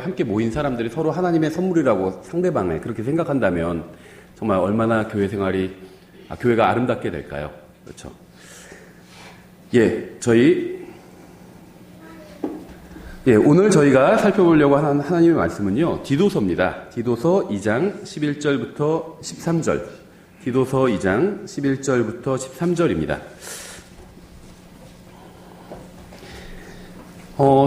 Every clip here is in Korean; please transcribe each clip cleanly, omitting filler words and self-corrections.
함께 모인 사람들이 서로 하나님의 선물이라고 상대방을 그렇게 생각한다면 정말 얼마나 교회 생활이, 교회가 아름답게 될까요? 그렇죠. 오늘 저희가 살펴보려고 하는 하나님의 말씀은요, 디도서입니다. 디도서 2장 11절부터 13절. 디도서 2장 11절부터 13절입니다.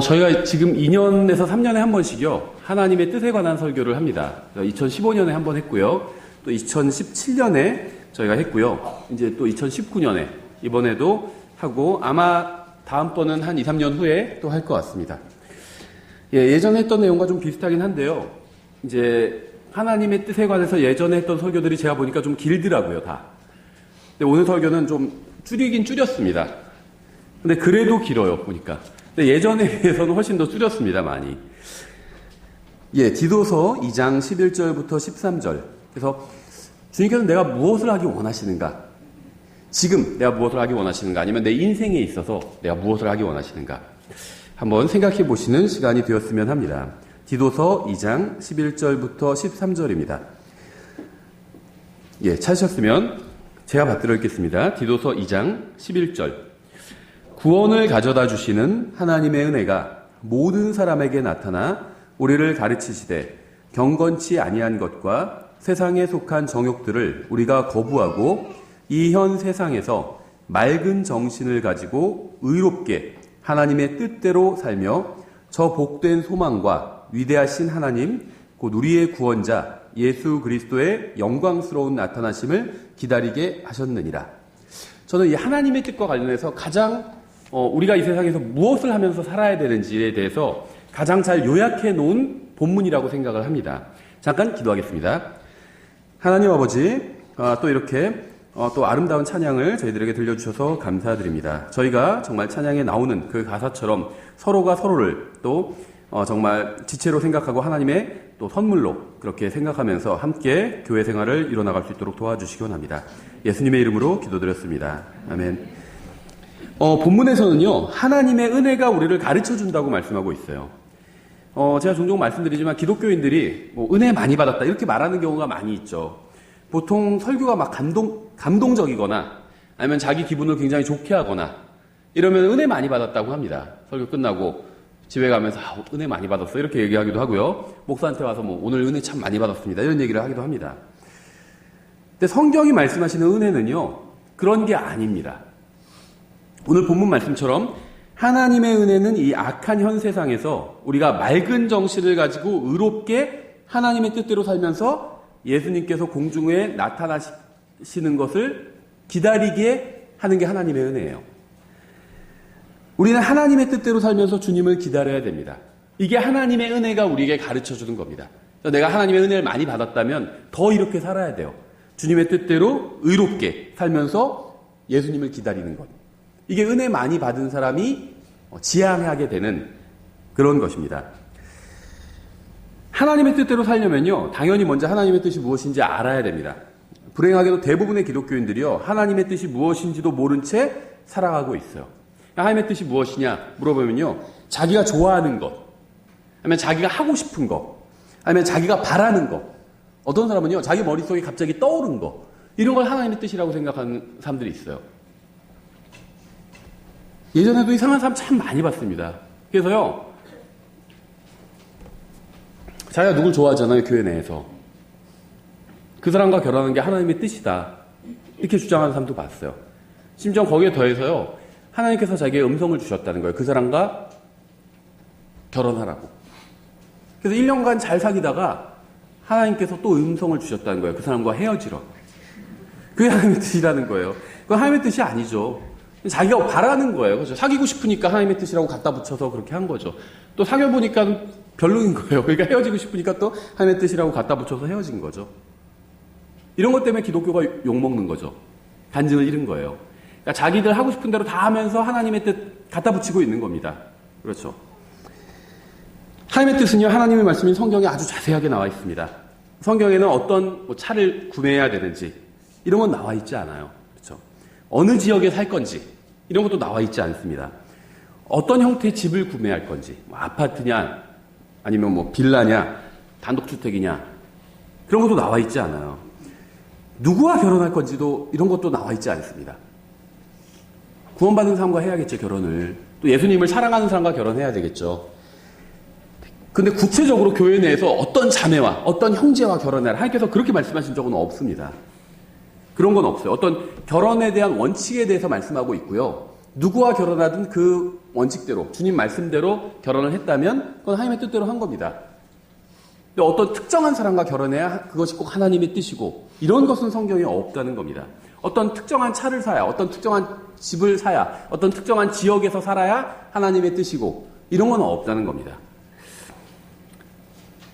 저희가 지금 2년에서 3년에 한 번씩요, 하나님의 뜻에 관한 설교를 합니다. 2015년에 한 번 했고요, 또 2017년에 저희가 했고요, 이제 또 2019년에 이번에도 하고, 아마 다음번은 한 2, 3년 후에 또 할 것 같습니다. 예전에 했던 내용과 좀 비슷하긴 한데요, 이제 하나님의 뜻에 관해서 예전에 했던 설교들이 제가 보니까 좀 길더라고요, 다. 근데 오늘 설교는 좀 줄이긴 줄였습니다. 근데 그래도 길어요, 보니까. 근데 예전에 비해서는 훨씬 더 줄였습니다, 많이. 디도서 2장 11절부터 13절. 그래서 주님께서는 내가 무엇을 하기 원하시는가? 지금 내가 무엇을 하기 원하시는가? 아니면 내 인생에 있어서 내가 무엇을 하기 원하시는가? 한번 생각해 보시는 시간이 되었으면 합니다. 디도서 2장 11절부터 13절입니다. 찾으셨으면 제가 받들어 읽겠습니다. 디도서 2장 11절. 구원을 가져다 주시는 하나님의 은혜가 모든 사람에게 나타나 우리를 가르치시되 경건치 아니한 것과 세상에 속한 정욕들을 우리가 거부하고 이 현 세상에서 맑은 정신을 가지고 의롭게 하나님의 뜻대로 살며 저 복된 소망과 위대하신 하나님 곧 우리의 구원자 예수 그리스도의 영광스러운 나타나심을 기다리게 하셨느니라. 저는 이 하나님의 뜻과 관련해서 가장 우리가 이 세상에서 무엇을 하면서 살아야 되는지에 대해서 가장 잘 요약해 놓은 본문이라고 생각을 합니다. 잠깐 기도하겠습니다. 하나님 아버지, 또 이렇게 또 아름다운 찬양을 저희들에게 들려주셔서 감사드립니다. 저희가 정말 찬양에 나오는 그 가사처럼 서로가 서로를 또 정말 지체로 생각하고 하나님의 또 선물로 그렇게 생각하면서 함께 교회 생활을 이뤄나갈 수 있도록 도와주시기 원합니다. 예수님의 이름으로 기도드렸습니다. 아멘. 본문에서는요, 하나님의 은혜가 우리를 가르쳐 준다고 말씀하고 있어요. 제가 종종 말씀드리지만 기독교인들이 은혜 많이 받았다 이렇게 말하는 경우가 많이 있죠. 보통 설교가 막 감동적이거나 아니면 자기 기분을 굉장히 좋게 하거나 이러면 은혜 많이 받았다고 합니다. 설교 끝나고 집에 가면서 은혜 많이 받았어 이렇게 얘기하기도 하고요. 목사한테 와서 오늘 은혜 참 많이 받았습니다 이런 얘기를 하기도 합니다. 근데 성경이 말씀하시는 은혜는요, 그런 게 아닙니다. 오늘 본문 말씀처럼 하나님의 은혜는 이 악한 현 세상에서 우리가 맑은 정신을 가지고 의롭게 하나님의 뜻대로 살면서 예수님께서 공중에 나타나시는 것을 기다리게 하는 게 하나님의 은혜예요. 우리는 하나님의 뜻대로 살면서 주님을 기다려야 됩니다. 이게 하나님의 은혜가 우리에게 가르쳐 주는 겁니다. 내가 하나님의 은혜를 많이 받았다면 더 이렇게 살아야 돼요. 주님의 뜻대로 의롭게 살면서 예수님을 기다리는 것. 이게 은혜 많이 받은 사람이 지향하게 되는 그런 것입니다. 하나님의 뜻대로 살려면요, 당연히 먼저 하나님의 뜻이 무엇인지 알아야 됩니다. 불행하게도 대부분의 기독교인들이요, 하나님의 뜻이 무엇인지도 모른 채 살아가고 있어요. 하나님의 뜻이 무엇이냐 물어보면요, 자기가 좋아하는 것, 아니면 자기가 하고 싶은 것, 아니면 자기가 바라는 것, 어떤 사람은요, 자기 머릿속에 갑자기 떠오른 것, 이런 걸 하나님의 뜻이라고 생각하는 사람들이 있어요. 예전에도 이상한 사람 참 많이 봤습니다. 그래서요, 자기가 누굴 좋아하잖아요, 교회 내에서. 그 사람과 결혼하는 게 하나님의 뜻이다, 이렇게 주장하는 사람도 봤어요. 심지어 거기에 더해서요, 하나님께서 자기의 음성을 주셨다는 거예요. 그 사람과 결혼하라고. 그래서 1년간 잘 사귀다가 하나님께서 또 음성을 주셨다는 거예요. 그 사람과 헤어지러. 그게 하나님의 뜻이라는 거예요. 그건 하나님의 뜻이 아니죠. 자기가 바라는 거예요. 그렇죠? 사귀고 싶으니까 하나님의 뜻이라고 갖다 붙여서 그렇게 한 거죠. 또 사귀어보니까 별로인 거예요. 그러니까 헤어지고 싶으니까 또 하나님의 뜻이라고 갖다 붙여서 헤어진 거죠. 이런 것 때문에 기독교가 욕먹는 거죠. 간증을 잃은 거예요. 그러니까 자기들 하고 싶은 대로 다 하면서 하나님의 뜻 갖다 붙이고 있는 겁니다. 그렇죠. 하나님의 뜻은요, 하나님의 말씀인 성경에 아주 자세하게 나와 있습니다. 성경에는 어떤 차를 구매해야 되는지 이런 건 나와 있지 않아요. 그렇죠. 어느 지역에 살 건지 이런 것도 나와 있지 않습니다. 어떤 형태의 집을 구매할 건지, 아파트냐, 아니면 뭐 빌라냐, 단독주택이냐, 그런 것도 나와 있지 않아요. 누구와 결혼할 건지도 이런 것도 나와 있지 않습니다. 구원받은 사람과 해야겠죠, 결혼을. 또 예수님을 사랑하는 사람과 결혼해야 되겠죠. 근데 구체적으로 교회 내에서 어떤 자매와 어떤 형제와 결혼해라, 하나님께서 그렇게 말씀하신 적은 없습니다. 그런 건 없어요. 어떤 결혼에 대한 원칙에 대해서 말씀하고 있고요. 누구와 결혼하든 그 원칙대로, 주님 말씀대로 결혼을 했다면 그건 하나님의 뜻대로 한 겁니다. 근데 어떤 특정한 사람과 결혼해야 그것이 꼭 하나님의 뜻이고, 이런 것은 성경에 없다는 겁니다. 어떤 특정한 차를 사야, 어떤 특정한 집을 사야, 어떤 특정한 지역에서 살아야 하나님의 뜻이고, 이런 건 없다는 겁니다.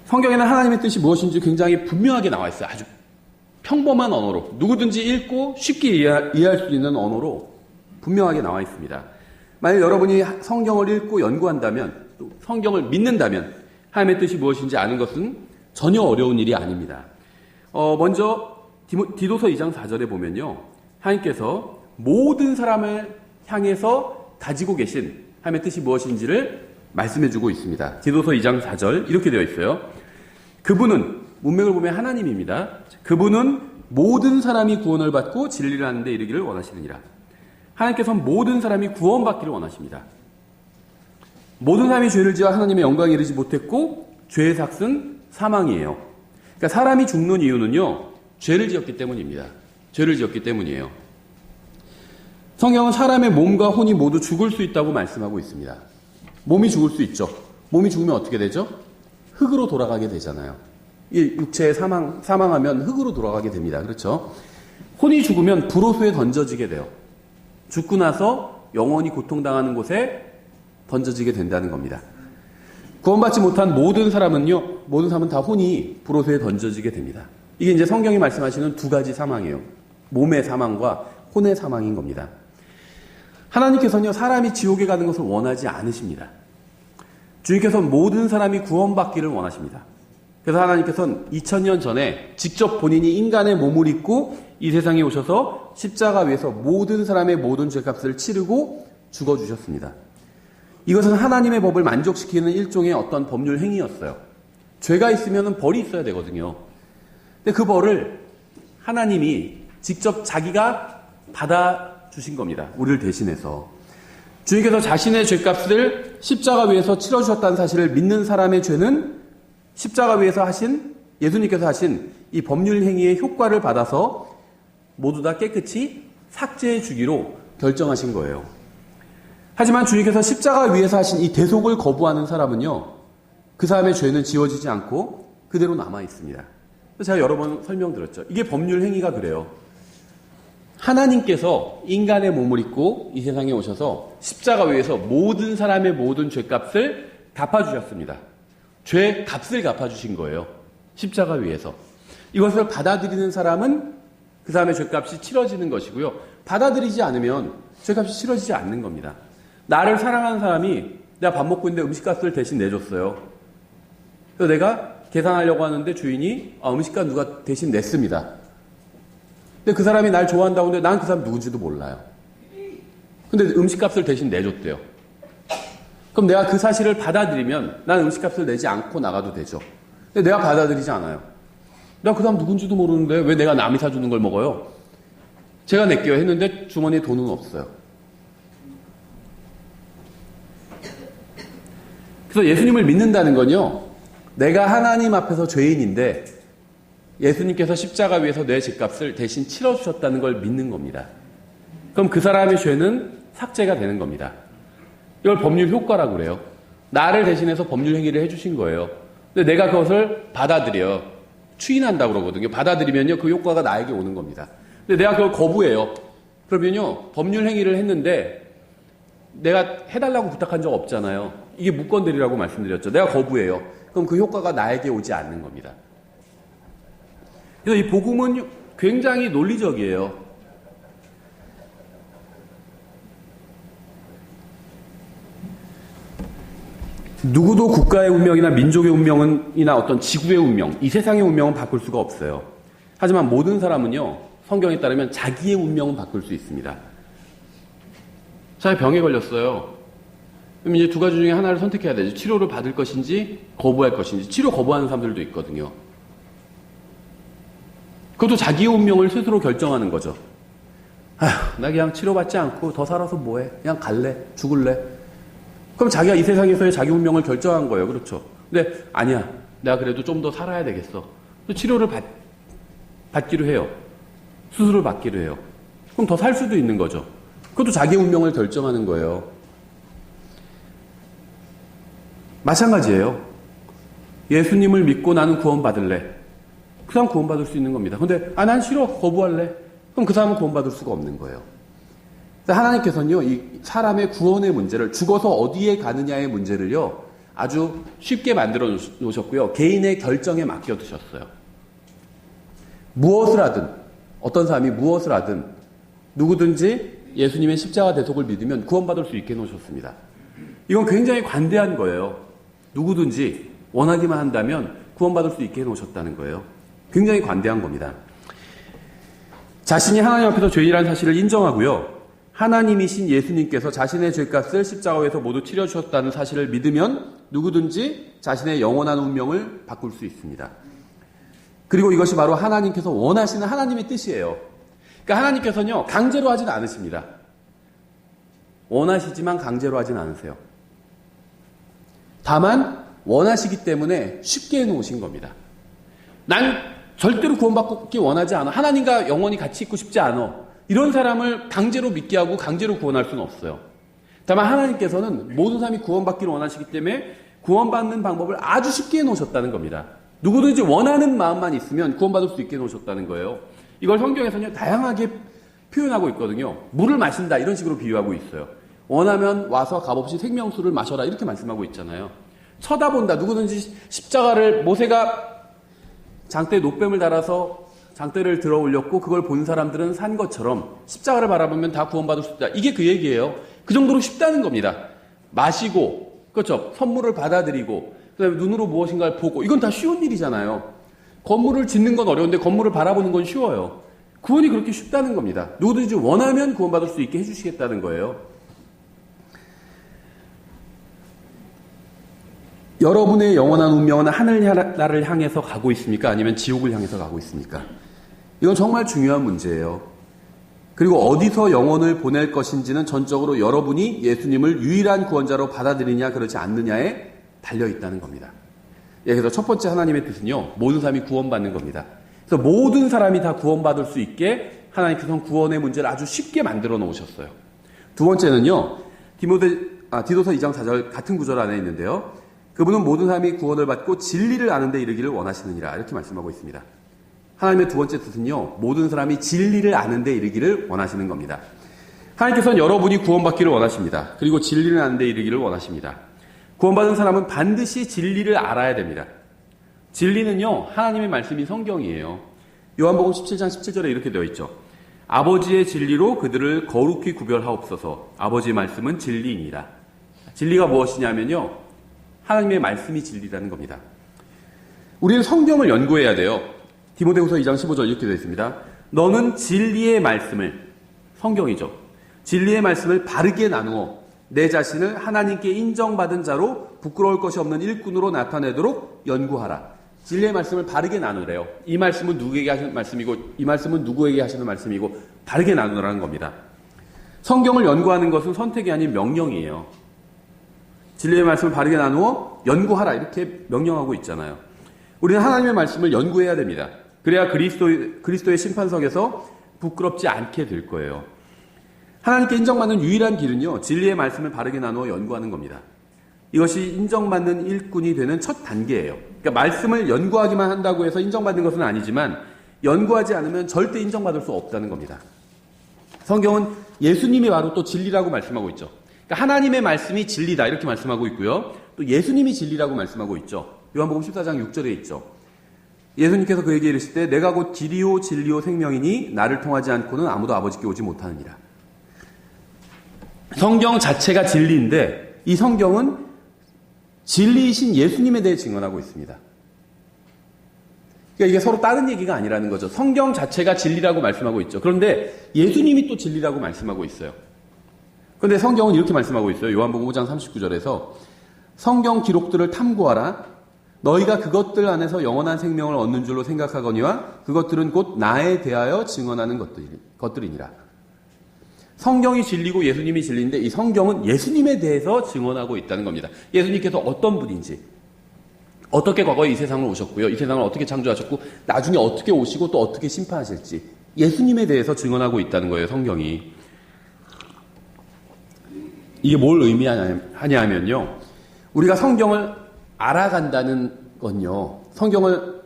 성경에는 하나님의 뜻이 무엇인지 굉장히 분명하게 나와 있어요. 아주 평범한 언어로, 누구든지 읽고 쉽게 이해할 수 있는 언어로 분명하게 나와 있습니다. 만약 여러분이 성경을 읽고 연구한다면, 또 성경을 믿는다면 하나님의 뜻이 무엇인지 아는 것은 전혀 어려운 일이 아닙니다. 먼저 디도서 2장 4절에 보면요, 하나님께서 모든 사람을 향해서 가지고 계신 하나님의 뜻이 무엇인지를 말씀해주고 있습니다. 디도서 2장 4절 이렇게 되어 있어요. 그분은, 문맥을 보면 하나님입니다. 그분은 모든 사람이 구원을 받고 진리를 하는 데 이르기를 원하시느니라. 하나님께서는 모든 사람이 구원받기를 원하십니다. 모든 사람이 죄를 지어 하나님의 영광에 이르지 못했고 죄의 삭은 사망이에요. 그러니까 사람이 죽는 이유는요, 죄를 지었기 때문입니다. 죄를 지었기 때문이에요. 성경은 사람의 몸과 혼이 모두 죽을 수 있다고 말씀하고 있습니다. 몸이 죽을 수 있죠. 몸이 죽으면 어떻게 되죠? 흙으로 돌아가게 되잖아요. 이 육체에 사망하면 흙으로 돌아가게 됩니다. 그렇죠? 혼이 죽으면 불호수에 던져지게 돼요. 죽고 나서 영원히 고통당하는 곳에 던져지게 된다는 겁니다. 구원받지 못한 모든 사람은 다 혼이 불호수에 던져지게 됩니다. 이게 이제 성경이 말씀하시는 두 가지 사망이에요. 몸의 사망과 혼의 사망인 겁니다. 하나님께서는요, 사람이 지옥에 가는 것을 원하지 않으십니다. 주님께서는 모든 사람이 구원받기를 원하십니다. 그래서 하나님께서는 2000년 전에 직접 본인이 인간의 몸을 입고 이 세상에 오셔서 십자가 위에서 모든 사람의 모든 죄값을 치르고 죽어주셨습니다. 이것은 하나님의 법을 만족시키는 일종의 어떤 법률 행위였어요. 죄가 있으면 벌이 있어야 되거든요. 근데 그 벌을 하나님이 직접 자기가 받아주신 겁니다. 우리를 대신해서. 주님께서 자신의 죄값을 십자가 위에서 치러주셨다는 사실을 믿는 사람의 죄는 십자가 위에서 하신, 예수님께서 하신 이 법률 행위의 효과를 받아서 모두 다 깨끗이 삭제해 주기로 결정하신 거예요. 하지만 주님께서 십자가 위에서 하신 이 대속을 거부하는 사람은요, 그 사람의 죄는 지워지지 않고 그대로 남아 있습니다. 제가 여러 번 설명드렸죠. 이게 법률 행위가 그래요. 하나님께서 인간의 몸을 입고 이 세상에 오셔서 십자가 위에서 모든 사람의 모든 죄값을 갚아주셨습니다. 죄 값을 갚아주신 거예요. 십자가 위에서. 이것을 받아들이는 사람은 그 사람의 죄값이 치러지는 것이고요. 받아들이지 않으면 죄값이 치러지지 않는 겁니다. 나를 사랑하는 사람이 내가 밥 먹고 있는데 음식값을 대신 내줬어요. 그래서 내가 계산하려고 하는데 주인이 음식값 누가 대신 냈습니다. 근데 그 사람이 날 좋아한다고 하는데 난 그 사람 누군지도 몰라요. 근데 음식값을 대신 내줬대요. 그럼 내가 그 사실을 받아들이면 난 음식값을 내지 않고 나가도 되죠. 근데 내가 받아들이지 않아요. 나 그 사람 누군지도 모르는데 왜 내가 남이 사주는 걸 먹어요? 제가 낼게요 했는데 주머니에 돈은 없어요. 그래서 예수님을 믿는다는 건요, 내가 하나님 앞에서 죄인인데 예수님께서 십자가 위에서 내 죄값을 대신 치러주셨다는 걸 믿는 겁니다. 그럼 그 사람의 죄는 삭제가 되는 겁니다. 이걸 법률 효과라고 그래요. 나를 대신해서 법률 행위를 해주신 거예요. 근데 내가 그것을 받아들여요. 추인한다고 그러거든요. 받아들이면요, 그 효과가 나에게 오는 겁니다. 근데 내가 그걸 거부해요. 그러면요, 법률 행위를 했는데 내가 해달라고 부탁한 적 없잖아요. 이게 무건들이라고 말씀드렸죠. 내가 거부해요. 그럼 그 효과가 나에게 오지 않는 겁니다. 그래서 이 복음은 굉장히 논리적이에요. 누구도 국가의 운명이나 민족의 운명이나 어떤 지구의 운명, 이 세상의 운명은 바꿀 수가 없어요. 하지만 모든 사람은요, 성경에 따르면 자기의 운명은 바꿀 수 있습니다. 자, 병에 걸렸어요. 그럼 이제 두 가지 중에 하나를 선택해야 되죠. 치료를 받을 것인지 거부할 것인지. 치료 거부하는 사람들도 있거든요. 그것도 자기의 운명을 스스로 결정하는 거죠. 아휴, 나 그냥 치료받지 않고 더 살아서 뭐해? 그냥 갈래? 죽을래? 그럼 자기가 이 세상에서의 자기 운명을 결정한 거예요. 그렇죠? 근데 아니야. 내가 그래도 좀 더 살아야 되겠어. 치료를 받기로 해요. 수술을 받기로 해요. 그럼 더 살 수도 있는 거죠. 그것도 자기의 운명을 결정하는 거예요. 마찬가지예요. 예수님을 믿고 나는 구원받을래. 그 사람 구원받을 수 있는 겁니다. 근데 난 싫어. 거부할래. 그럼 그 사람은 구원받을 수가 없는 거예요. 하나님께서는요, 이 사람의 구원의 문제를, 죽어서 어디에 가느냐의 문제를요, 아주 쉽게 만들어 놓으셨고요. 개인의 결정에 맡겨두셨어요. 무엇을 하든, 어떤 사람이 무엇을 하든, 누구든지 예수님의 십자가 대속을 믿으면 구원받을 수 있게 해놓으셨습니다. 이건 굉장히 관대한 거예요. 누구든지 원하기만 한다면 구원받을 수 있게 해놓으셨다는 거예요. 굉장히 관대한 겁니다. 자신이 하나님 앞에서 죄인이라는 사실을 인정하고요. 하나님이신 예수님께서 자신의 죄값을 십자가에서 모두 치러주셨다는 사실을 믿으면 누구든지 자신의 영원한 운명을 바꿀 수 있습니다. 그리고 이것이 바로 하나님께서 원하시는 하나님의 뜻이에요. 그러니까 하나님께서는요, 강제로 하진 않으십니다. 원하시지만 강제로 하진 않으세요. 다만 원하시기 때문에 쉽게 해놓으신 겁니다. 난 절대로 구원받기 원하지 않아. 하나님과 영원히 같이 있고 싶지 않아. 이런 사람을 강제로 믿게 하고 강제로 구원할 수는 없어요. 다만 하나님께서는 모든 사람이 구원받기를 원하시기 때문에 구원받는 방법을 아주 쉽게 해놓으셨다는 겁니다. 누구든지 원하는 마음만 있으면 구원받을 수 있게 해놓으셨다는 거예요. 이걸 성경에서는 다양하게 표현하고 있거든요. 물을 마신다 이런 식으로 비유하고 있어요. 원하면 와서 값없이 생명수를 마셔라 이렇게 말씀하고 있잖아요. 쳐다본다. 누구든지 십자가를 모세가 장대에 놋뱀을 달아서 장대를 들어 올렸고 그걸 본 사람들은 산 것처럼 십자가를 바라보면 다 구원받을 수 있다. 이게 그 얘기예요. 그 정도로 쉽다는 겁니다. 마시고, 그렇죠. 선물을 받아들이고, 그다음에 눈으로 무엇인가를 보고, 이건 다 쉬운 일이잖아요. 건물을 짓는 건 어려운데 건물을 바라보는 건 쉬워요. 구원이 그렇게 쉽다는 겁니다. 누구든지 원하면 구원받을 수 있게 해주시겠다는 거예요. 여러분의 영원한 운명은 하늘나라를 향해서 가고 있습니까? 아니면 지옥을 향해서 가고 있습니까? 이건 정말 중요한 문제예요. 그리고 어디서 영혼을 보낼 것인지는 전적으로 여러분이 예수님을 유일한 구원자로 받아들이냐 그렇지 않느냐에 달려있다는 겁니다. 그래서 첫 번째 하나님의 뜻은요, 모든 사람이 구원받는 겁니다. 그래서 모든 사람이 다 구원받을 수 있게 하나님께서는 구원의 문제를 아주 쉽게 만들어 놓으셨어요. 두 번째는요, 디도서 2장 4절 같은 구절 안에 있는데요. 그분은 모든 사람이 구원을 받고 진리를 아는 데 이르기를 원하시느니라 이렇게 말씀하고 있습니다. 하나님의 두 번째 뜻은요, 모든 사람이 진리를 아는 데 이르기를 원하시는 겁니다. 하나님께서는 여러분이 구원받기를 원하십니다. 그리고 진리를 아는 데 이르기를 원하십니다. 구원받은 사람은 반드시 진리를 알아야 됩니다. 진리는요, 하나님의 말씀인 성경이에요. 요한복음 17장 17절에 이렇게 되어 있죠. 아버지의 진리로 그들을 거룩히 구별하옵소서. 아버지의 말씀은 진리이니라. 진리가 무엇이냐면요, 하나님의 말씀이 진리라는 겁니다. 우리는 성경을 연구해야 돼요. 디모데후서 2장 15절 이렇게 되어 있습니다. 너는 진리의 말씀을, 성경이죠. 진리의 말씀을 바르게 나누어 내 자신을 하나님께 인정받은 자로 부끄러울 것이 없는 일꾼으로 나타내도록 연구하라. 진리의 말씀을 바르게 나누래요. 이 말씀은 누구에게 하시는 말씀이고 이 말씀은 누구에게 하시는 말씀이고 바르게 나누라는 겁니다. 성경을 연구하는 것은 선택이 아닌 명령이에요. 진리의 말씀을 바르게 나누어 연구하라 이렇게 명령하고 있잖아요. 우리는 하나님의 말씀을 연구해야 됩니다. 그래야 그리스도의 심판석에서 부끄럽지 않게 될 거예요. 하나님께 인정받는 유일한 길은요, 진리의 말씀을 바르게 나누어 연구하는 겁니다. 이것이 인정받는 일꾼이 되는 첫 단계예요. 그러니까 말씀을 연구하기만 한다고 해서 인정받는 것은 아니지만 연구하지 않으면 절대 인정받을 수 없다는 겁니다. 성경은 예수님이 바로 또 진리라고 말씀하고 있죠. 그러니까 하나님의 말씀이 진리다 이렇게 말씀하고 있고요. 또 예수님이 진리라고 말씀하고 있죠. 요한복음 14장 6절에 있죠. 예수님께서 그에게 이르실 때 내가 곧 길이요 진리요 생명이니 나를 통하지 않고는 아무도 아버지께 오지 못하느니라. 성경 자체가 진리인데 이 성경은 진리이신 예수님에 대해 증언하고 있습니다. 그러니까 이게 서로 다른 얘기가 아니라는 거죠. 성경 자체가 진리라고 말씀하고 있죠. 그런데 예수님이 또 진리라고 말씀하고 있어요. 그런데 성경은 이렇게 말씀하고 있어요. 요한복음 5장 39절에서 성경 기록들을 탐구하라. 너희가 그것들 안에서 영원한 생명을 얻는 줄로 생각하거니와 그것들은 곧 나에 대하여 증언하는 것들이니라. 성경이 진리고 예수님이 진리인데 이 성경은 예수님에 대해서 증언하고 있다는 겁니다. 예수님께서 어떤 분인지, 어떻게 과거에 이 세상을 오셨고요. 이 세상을 어떻게 창조하셨고 나중에 어떻게 오시고 또 어떻게 심판하실지 예수님에 대해서 증언하고 있다는 거예요. 성경이. 이게 뭘 의미하냐면요. 우리가 성경을 알아간다는 건요. 성경을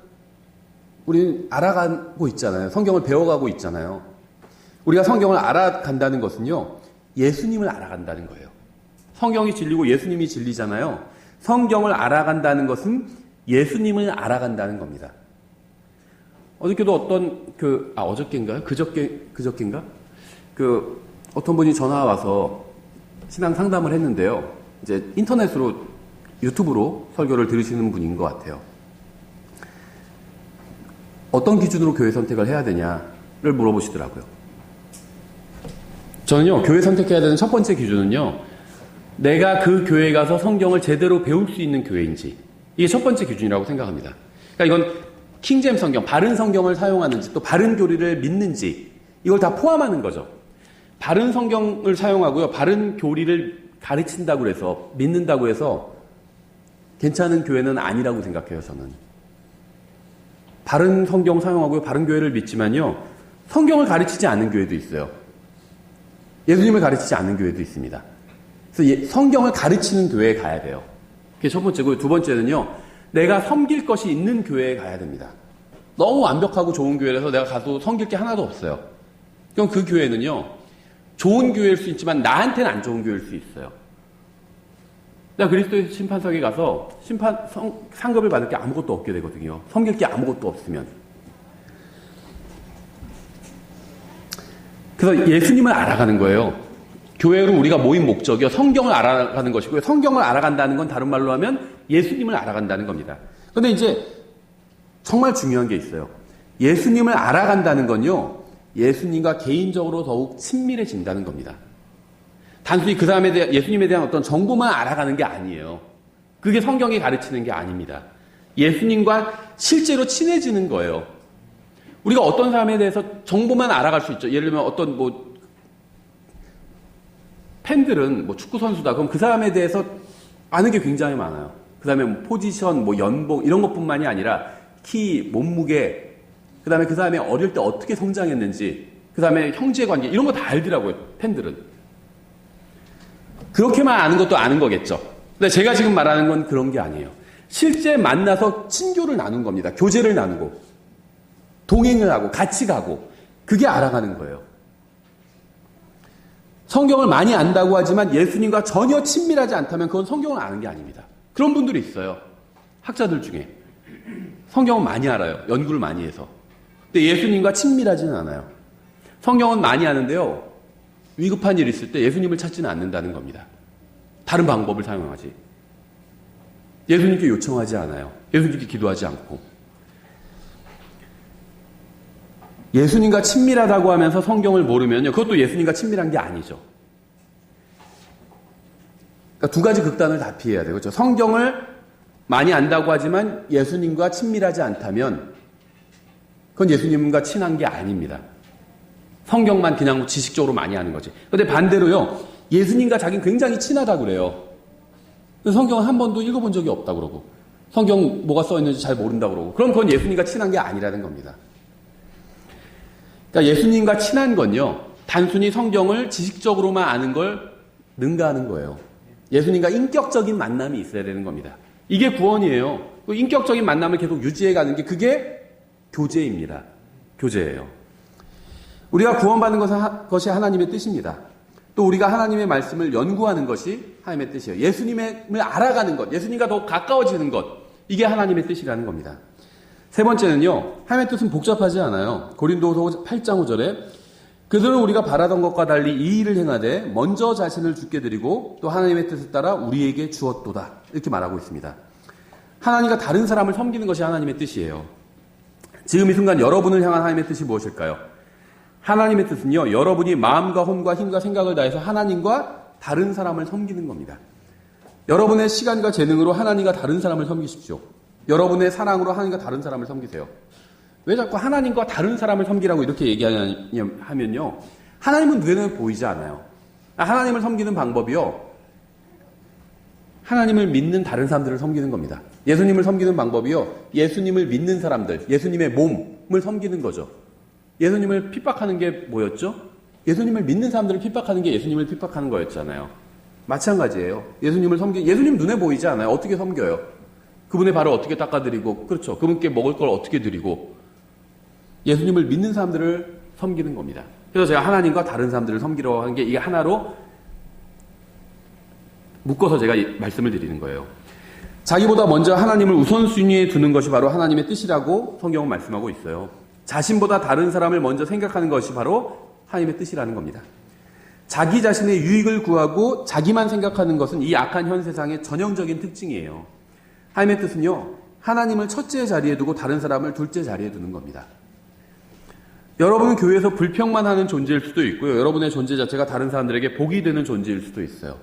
우리는 알아가고 있잖아요. 성경을 배워가고 있잖아요. 우리가 성경을 알아간다는 것은요. 예수님을 알아간다는 거예요. 성경이 진리고 예수님이 진리잖아요. 성경을 알아간다는 것은 예수님을 알아간다는 겁니다. 어저께도 어저께인가요? 그저께인가? 어떤 분이 전화 와서 신앙 상담을 했는데요. 이제 유튜브로 설교를 들으시는 분인 것 같아요. 어떤 기준으로 교회 선택을 해야 되냐를 물어보시더라고요. 저는요, 교회 선택해야 되는 첫 번째 기준은요, 내가 그 교회에 가서 성경을 제대로 배울 수 있는 교회인지, 이게 첫 번째 기준이라고 생각합니다. 그러니까 이건 킹제임 성경, 바른 성경을 사용하는지, 또 바른 교리를 믿는지, 이걸 다 포함하는 거죠. 바른 성경을 사용하고요, 바른 교리를 가르친다고 해서, 믿는다고 해서, 괜찮은 교회는 아니라고 생각해요, 저는. 바른 성경 사용하고요, 바른 교회를 믿지만요, 성경을 가르치지 않는 교회도 있어요. 예수님을 가르치지 않는 교회도 있습니다. 그래서 성경을 가르치는 교회에 가야 돼요. 그게 첫 번째고요. 두 번째는요, 내가 섬길 것이 있는 교회에 가야 됩니다. 너무 완벽하고 좋은 교회라서 내가 가도 섬길 게 하나도 없어요. 그럼 그 교회는요, 좋은 교회일 수 있지만 나한테는 안 좋은 교회일 수 있어요. 내가 그리스도의 심판석에 가서 상급을 받을 게 아무것도 없게 되거든요. 섬길 게 아무것도 없으면. 그래서 예수님을 알아가는 거예요. 교회로 우리가 모인 목적이요. 성경을 알아가는 것이고요. 성경을 알아간다는 건 다른 말로 하면 예수님을 알아간다는 겁니다. 그런데 이제 정말 중요한 게 있어요. 예수님을 알아간다는 건요. 예수님과 개인적으로 더욱 친밀해진다는 겁니다. 단순히 그 사람에 대한, 예수님에 대한 어떤 정보만 알아가는 게 아니에요. 그게 성경이 가르치는 게 아닙니다. 예수님과 실제로 친해지는 거예요. 우리가 어떤 사람에 대해서 정보만 알아갈 수 있죠. 예를 들면 어떤 팬들은 축구 선수다. 그럼 그 사람에 대해서 아는 게 굉장히 많아요. 그 다음에 포지션, 연봉 이런 것뿐만이 아니라 키, 몸무게, 그 다음에 그 사람이 어릴 때 어떻게 성장했는지, 그 다음에 형제관계 이런 거 다 알더라고요. 팬들은. 그렇게만 아는 것도 아는 거겠죠. 근데 제가 지금 말하는 건 그런 게 아니에요. 실제 만나서 친교를 나눈 겁니다. 교제를 나누고 동행을 하고 같이 가고 그게 알아가는 거예요. 성경을 많이 안다고 하지만 예수님과 전혀 친밀하지 않다면 그건 성경을 아는 게 아닙니다. 그런 분들이 있어요. 학자들 중에. 성경은 많이 알아요. 연구를 많이 해서. 근데 예수님과 친밀하지는 않아요. 성경은 많이 아는데요. 위급한 일이 있을 때 예수님을 찾지는 않는다는 겁니다. 다른 방법을 사용하지. 예수님께 요청하지 않아요. 예수님께 기도하지 않고. 예수님과 친밀하다고 하면서 성경을 모르면요. 그것도 예수님과 친밀한 게 아니죠. 그러니까 두 가지 극단을 다 피해야 돼요. 그렇죠? 성경을 많이 안다고 하지만 예수님과 친밀하지 않다면 그건 예수님과 친한 게 아닙니다. 성경만 그냥 지식적으로 많이 아는 거지. 그런데 반대로요. 예수님과 자기는 굉장히 친하다고 그래요. 성경을 한 번도 읽어본 적이 없다고 그러고 성경 뭐가 써있는지 잘 모른다고 그러고 그럼 그건 예수님과 친한 게 아니라는 겁니다. 그러니까 예수님과 친한 건요. 단순히 성경을 지식적으로만 아는 걸 능가하는 거예요. 예수님과 인격적인 만남이 있어야 되는 겁니다. 이게 구원이에요. 그 인격적인 만남을 계속 유지해가는 게 그게 교제입니다. 교제예요. 우리가 구원받는 것이 하나님의 뜻입니다. 또 우리가 하나님의 말씀을 연구하는 것이 하나님의 뜻이에요. 예수님을 알아가는 것, 예수님과 더 가까워지는 것, 이게 하나님의 뜻이라는 겁니다. 세 번째는요. 하나님의 뜻은 복잡하지 않아요. 고린도서 8장 5절에 그들은 우리가 바라던 것과 달리 이 일을 행하되 먼저 자신을 주께 드리고 또 하나님의 뜻을 따라 우리에게 주었도다. 이렇게 말하고 있습니다. 하나님과 다른 사람을 섬기는 것이 하나님의 뜻이에요. 지금 이 순간 여러분을 향한 하나님의 뜻이 무엇일까요? 하나님의 뜻은요. 여러분이 마음과 혼과 힘과 생각을 다해서 하나님과 다른 사람을 섬기는 겁니다. 여러분의 시간과 재능으로 하나님과 다른 사람을 섬기십시오. 여러분의 사랑으로 하나님과 다른 사람을 섬기세요. 왜 자꾸 하나님과 다른 사람을 섬기라고 이렇게 얘기하냐면요. 하나님은 눈에는 보이지 않아요. 하나님을 섬기는 방법이요. 하나님을 믿는 다른 사람들을 섬기는 겁니다. 예수님을 섬기는 방법이요. 예수님을 믿는 사람들, 예수님의 몸을 섬기는 거죠. 예수님을 핍박하는 게 뭐였죠? 예수님을 믿는 사람들을 핍박하는 게 예수님을 핍박하는 거였잖아요. 마찬가지예요. 예수님 눈에 보이지 않아요. 어떻게 섬겨요? 그분의 발을 어떻게 닦아드리고, 그렇죠. 그분께 먹을 걸 어떻게 드리고, 예수님을 믿는 사람들을 섬기는 겁니다. 그래서 제가 하나님과 다른 사람들을 섬기려고 하는 게 이게 하나로 묶어서 제가 말씀을 드리는 거예요. 자기보다 먼저 하나님을 우선순위에 두는 것이 바로 하나님의 뜻이라고 성경은 말씀하고 있어요. 자신보다 다른 사람을 먼저 생각하는 것이 바로 하나님의 뜻이라는 겁니다. 자기 자신의 유익을 구하고 자기만 생각하는 것은 이 악한 현 세상의 전형적인 특징이에요. 하나님의 뜻은요, 하나님을 첫째 자리에 두고 다른 사람을 둘째 자리에 두는 겁니다. 여러분은 교회에서 불평만 하는 존재일 수도 있고요. 여러분의 존재 자체가 다른 사람들에게 복이 되는 존재일 수도 있어요.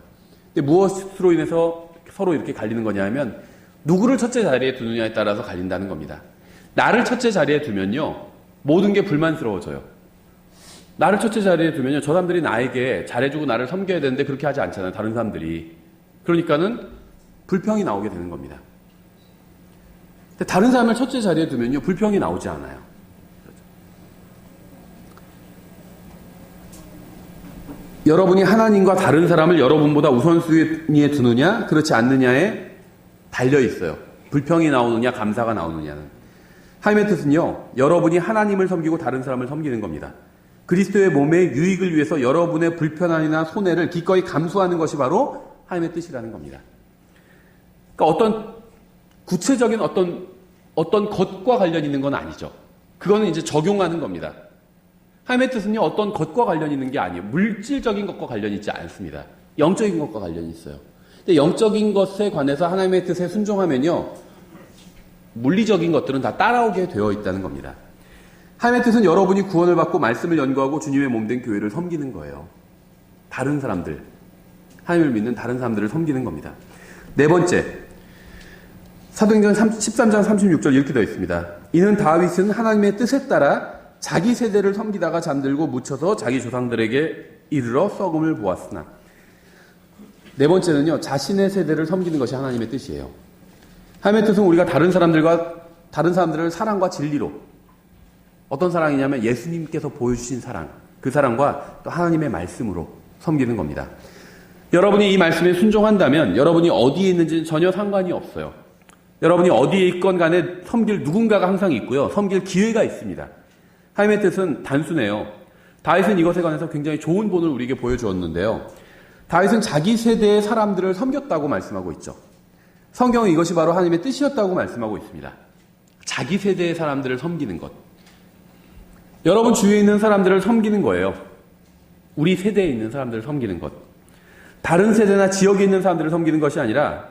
근데 무엇으로 인해서 서로 이렇게 갈리는 거냐 하면 누구를 첫째 자리에 두느냐에 따라서 갈린다는 겁니다. 나를 첫째 자리에 두면요, 모든 게 불만스러워져요. 나를 첫째 자리에 두면요, 저 사람들이 나에게 잘해주고 나를 섬겨야 되는데 그렇게 하지 않잖아요. 다른 사람들이. 그러니까는 불평이 나오게 되는 겁니다. 근데 다른 사람을 첫째 자리에 두면요, 불평이 나오지 않아요. 여러분이 하나님과 다른 사람을 여러분보다 우선순위에 두느냐, 그렇지 않느냐에 달려 있어요. 불평이 나오느냐, 감사가 나오느냐는. 하나님의 뜻은요, 여러분이 하나님을 섬기고 다른 사람을 섬기는 겁니다. 그리스도의 몸의 유익을 위해서 여러분의 불편함이나 손해를 기꺼이 감수하는 것이 바로 하나님의 뜻이라는 겁니다. 그러니까 어떤 구체적인 어떤 것과 관련 있는 건 아니죠. 그거는 이제 적용하는 겁니다. 하나님의 뜻은요, 어떤 것과 관련 있는 게 아니에요. 물질적인 것과 관련이 있지 않습니다. 영적인 것과 관련이 있어요. 근데 영적인 것에 관해서 하나님의 뜻에 순종하면요, 물리적인 것들은 다 따라오게 되어 있다는 겁니다. 하나님의 뜻은 여러분이 구원을 받고 말씀을 연구하고 주님의 몸된 교회를 섬기는 거예요. 다른 사람들, 하나님을 믿는 다른 사람들을 섬기는 겁니다. 네 번째, 사도행전 13장 36절 이렇게 되어 있습니다. 이는 다윗은 하나님의 뜻에 따라 자기 세대를 섬기다가 잠들고 묻혀서 자기 조상들에게 이르러 썩음을 보았으나. 네 번째는요, 자신의 세대를 섬기는 것이 하나님의 뜻이에요. 하나님의 뜻은 우리가 다른 사람들을 사랑과 진리로, 어떤 사랑이냐면 예수님께서 보여주신 사랑, 그 사랑과 또 하나님의 말씀으로 섬기는 겁니다. 여러분이 이 말씀에 순종한다면 여러분이 어디에 있는지는 전혀 상관이 없어요. 여러분이 어디에 있건 간에 섬길 누군가가 항상 있고요. 섬길 기회가 있습니다. 하나님의 뜻은 단순해요. 다윗은 이것에 관해서 굉장히 좋은 본을 우리에게 보여주었는데요. 다윗은 자기 세대의 사람들을 섬겼다고 말씀하고 있죠. 성경은 이것이 바로 하나님의 뜻이었다고 말씀하고 있습니다. 자기 세대의 사람들을 섬기는 것. 여러분 주위에 있는 사람들을 섬기는 거예요. 우리 세대에 있는 사람들을 섬기는 것. 다른 세대나 지역에 있는 사람들을 섬기는 것이 아니라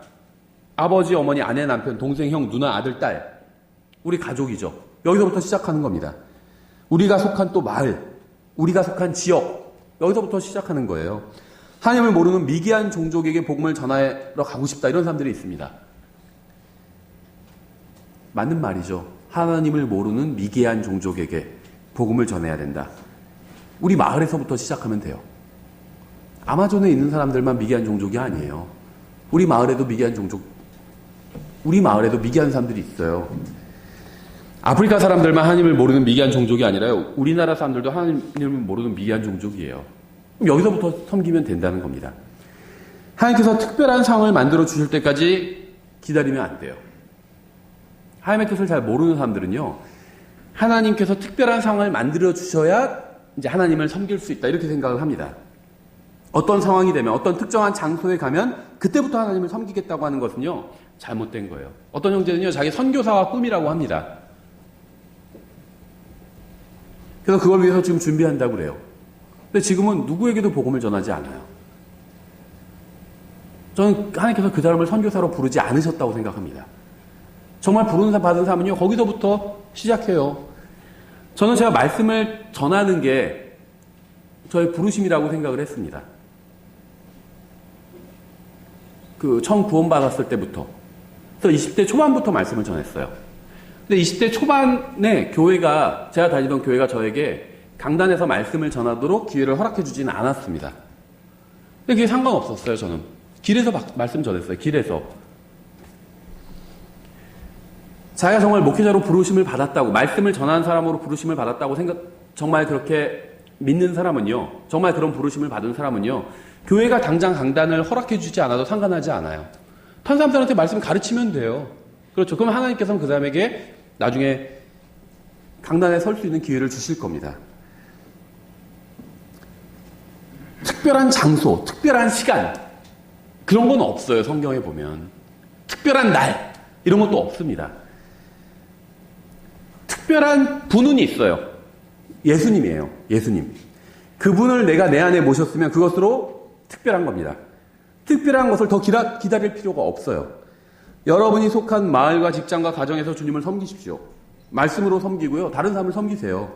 아버지, 어머니, 아내, 남편, 동생, 형, 누나, 아들, 딸. 우리 가족이죠. 여기서부터 시작하는 겁니다. 우리가 속한 또 마을, 우리가 속한 지역, 여기서부터 시작하는 거예요. 하나님을 모르는 미개한 종족에게 복음을 전하러 가고 싶다, 이런 사람들이 있습니다. 맞는 말이죠. 하나님을 모르는 미개한 종족에게 복음을 전해야 된다. 우리 마을에서부터 시작하면 돼요. 아마존에 있는 사람들만 미개한 종족이 아니에요. 우리 마을에도 미개한 사람들이 있어요. 아프리카 사람들만 하나님을 모르는 미개한 종족이 아니라요, 우리나라 사람들도 하나님을 모르는 미개한 종족이에요. 그럼 여기서부터 섬기면 된다는 겁니다. 하나님께서 특별한 상황을 만들어 주실 때까지 기다리면 안 돼요. 하나님의 뜻을 잘 모르는 사람들은요, 하나님께서 특별한 상황을 만들어 주셔야 이제 하나님을 섬길 수 있다, 이렇게 생각을 합니다. 어떤 상황이 되면, 어떤 특정한 장소에 가면 그때부터 하나님을 섬기겠다고 하는 것은요, 잘못된 거예요. 어떤 형제는요, 자기 선교사와 꿈이라고 합니다. 그래서 그걸 위해서 지금 준비한다고 그래요. 근데 지금은 누구에게도 복음을 전하지 않아요. 저는 하나님께서 그 사람을 선교사로 부르지 않으셨다고 생각합니다. 정말 부르는 받은 사람은요, 거기서부터 시작해요. 저는 제가 말씀을 전하는 게 저의 부르심이라고 생각을 했습니다. 처음 구원받았을 때부터. 그래서 20대 초반부터 말씀을 전했어요. 근데 20대 초반에 제가 다니던 교회가 저에게 강단에서 말씀을 전하도록 기회를 허락해 주지는 않았습니다. 근데 그게 상관없었어요, 저는. 길에서 말씀 전했어요, 길에서. 자기가 정말 목회자로 부르심을 받았다고, 말씀을 전하는 사람으로 부르심을 받았다고 정말 그렇게 믿는 사람은요, 정말 그런 부르심을 받은 사람은요, 교회가 당장 강단을 허락해 주지 않아도 상관하지 않아요. 한 사람들한테 말씀을 가르치면 돼요. 그렇죠. 그럼 하나님께서는 그 사람에게 나중에 강단에 설 수 있는 기회를 주실 겁니다. 특별한 장소, 특별한 시간, 그런 건 없어요, 성경에 보면. 특별한 날, 이런 것도 없습니다. 특별한 분은 있어요. 예수님이에요. 예수님. 그분을 내가 내 안에 모셨으면 그것으로 특별한 겁니다. 특별한 것을 더 기다릴 필요가 없어요. 여러분이 속한 마을과 직장과 가정에서 주님을 섬기십시오. 말씀으로 섬기고요. 다른 사람을 섬기세요.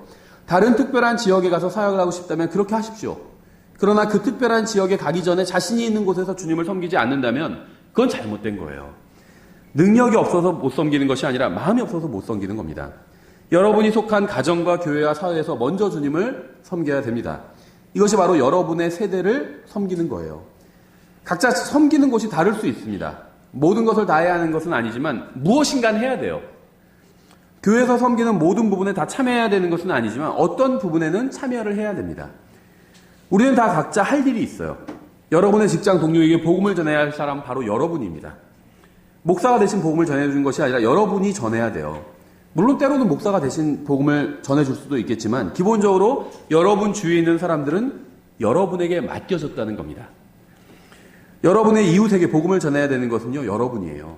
다른 특별한 지역에 가서 사역을 하고 싶다면 그렇게 하십시오. 그러나 그 특별한 지역에 가기 전에 자신이 있는 곳에서 주님을 섬기지 않는다면 그건 잘못된 거예요. 능력이 없어서 못 섬기는 것이 아니라 마음이 없어서 못 섬기는 겁니다. 여러분이 속한 가정과 교회와 사회에서 먼저 주님을 섬겨야 됩니다. 이것이 바로 여러분의 세대를 섬기는 거예요. 각자 섬기는 곳이 다를 수 있습니다. 모든 것을 다 해야 하는 것은 아니지만 무엇인가 해야 돼요. 교회에서 섬기는 모든 부분에 다 참여해야 되는 것은 아니지만 어떤 부분에는 참여를 해야 됩니다. 우리는 다 각자 할 일이 있어요. 여러분의 직장 동료에게 복음을 전해야 할 사람 바로 여러분입니다. 목사가 대신 복음을 전해주는 것이 아니라 여러분이 전해야 돼요. 물론 때로는 목사가 대신 복음을 전해줄 수도 있겠지만 기본적으로 여러분 주위에 있는 사람들은 여러분에게 맡겨졌다는 겁니다. 여러분의 이웃에게 복음을 전해야 되는 것은요, 여러분이에요.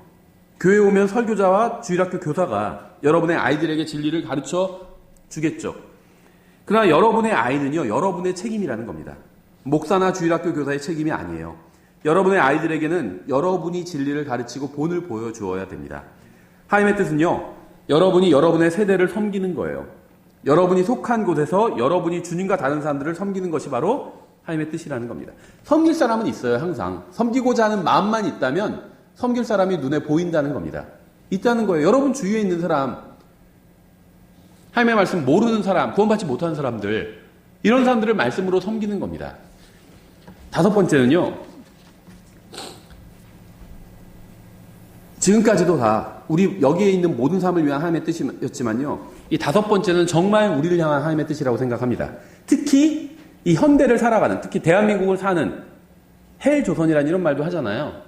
교회에 오면 설교자와 주일학교 교사가 여러분의 아이들에게 진리를 가르쳐 주겠죠. 그러나 여러분의 아이는요, 여러분의 책임이라는 겁니다. 목사나 주일학교 교사의 책임이 아니에요. 여러분의 아이들에게는 여러분이 진리를 가르치고 본을 보여주어야 됩니다. 하나님의 뜻은요, 여러분이 여러분의 세대를 섬기는 거예요. 여러분이 속한 곳에서 여러분이 주님과 다른 사람들을 섬기는 것이 바로 하나님의 뜻이라는 겁니다. 섬길 사람은 있어요, 항상. 섬기고자 하는 마음만 있다면 섬길 사람이 눈에 보인다는 겁니다. 있다는 거예요. 여러분 주위에 있는 사람, 하나님의 말씀 모르는 사람, 구원받지 못하는 사람들, 이런 사람들을 말씀으로 섬기는 겁니다. 다섯 번째는요, 지금까지도 다 우리 여기에 있는 모든 사람을 위한 하나님의 뜻이었지만요, 이 다섯 번째는 정말 우리를 향한 하나님의 뜻이라고 생각합니다. 특히 이 현대를 살아가는, 특히 대한민국을 사는, 헬조선이라는 이런 말도 하잖아요.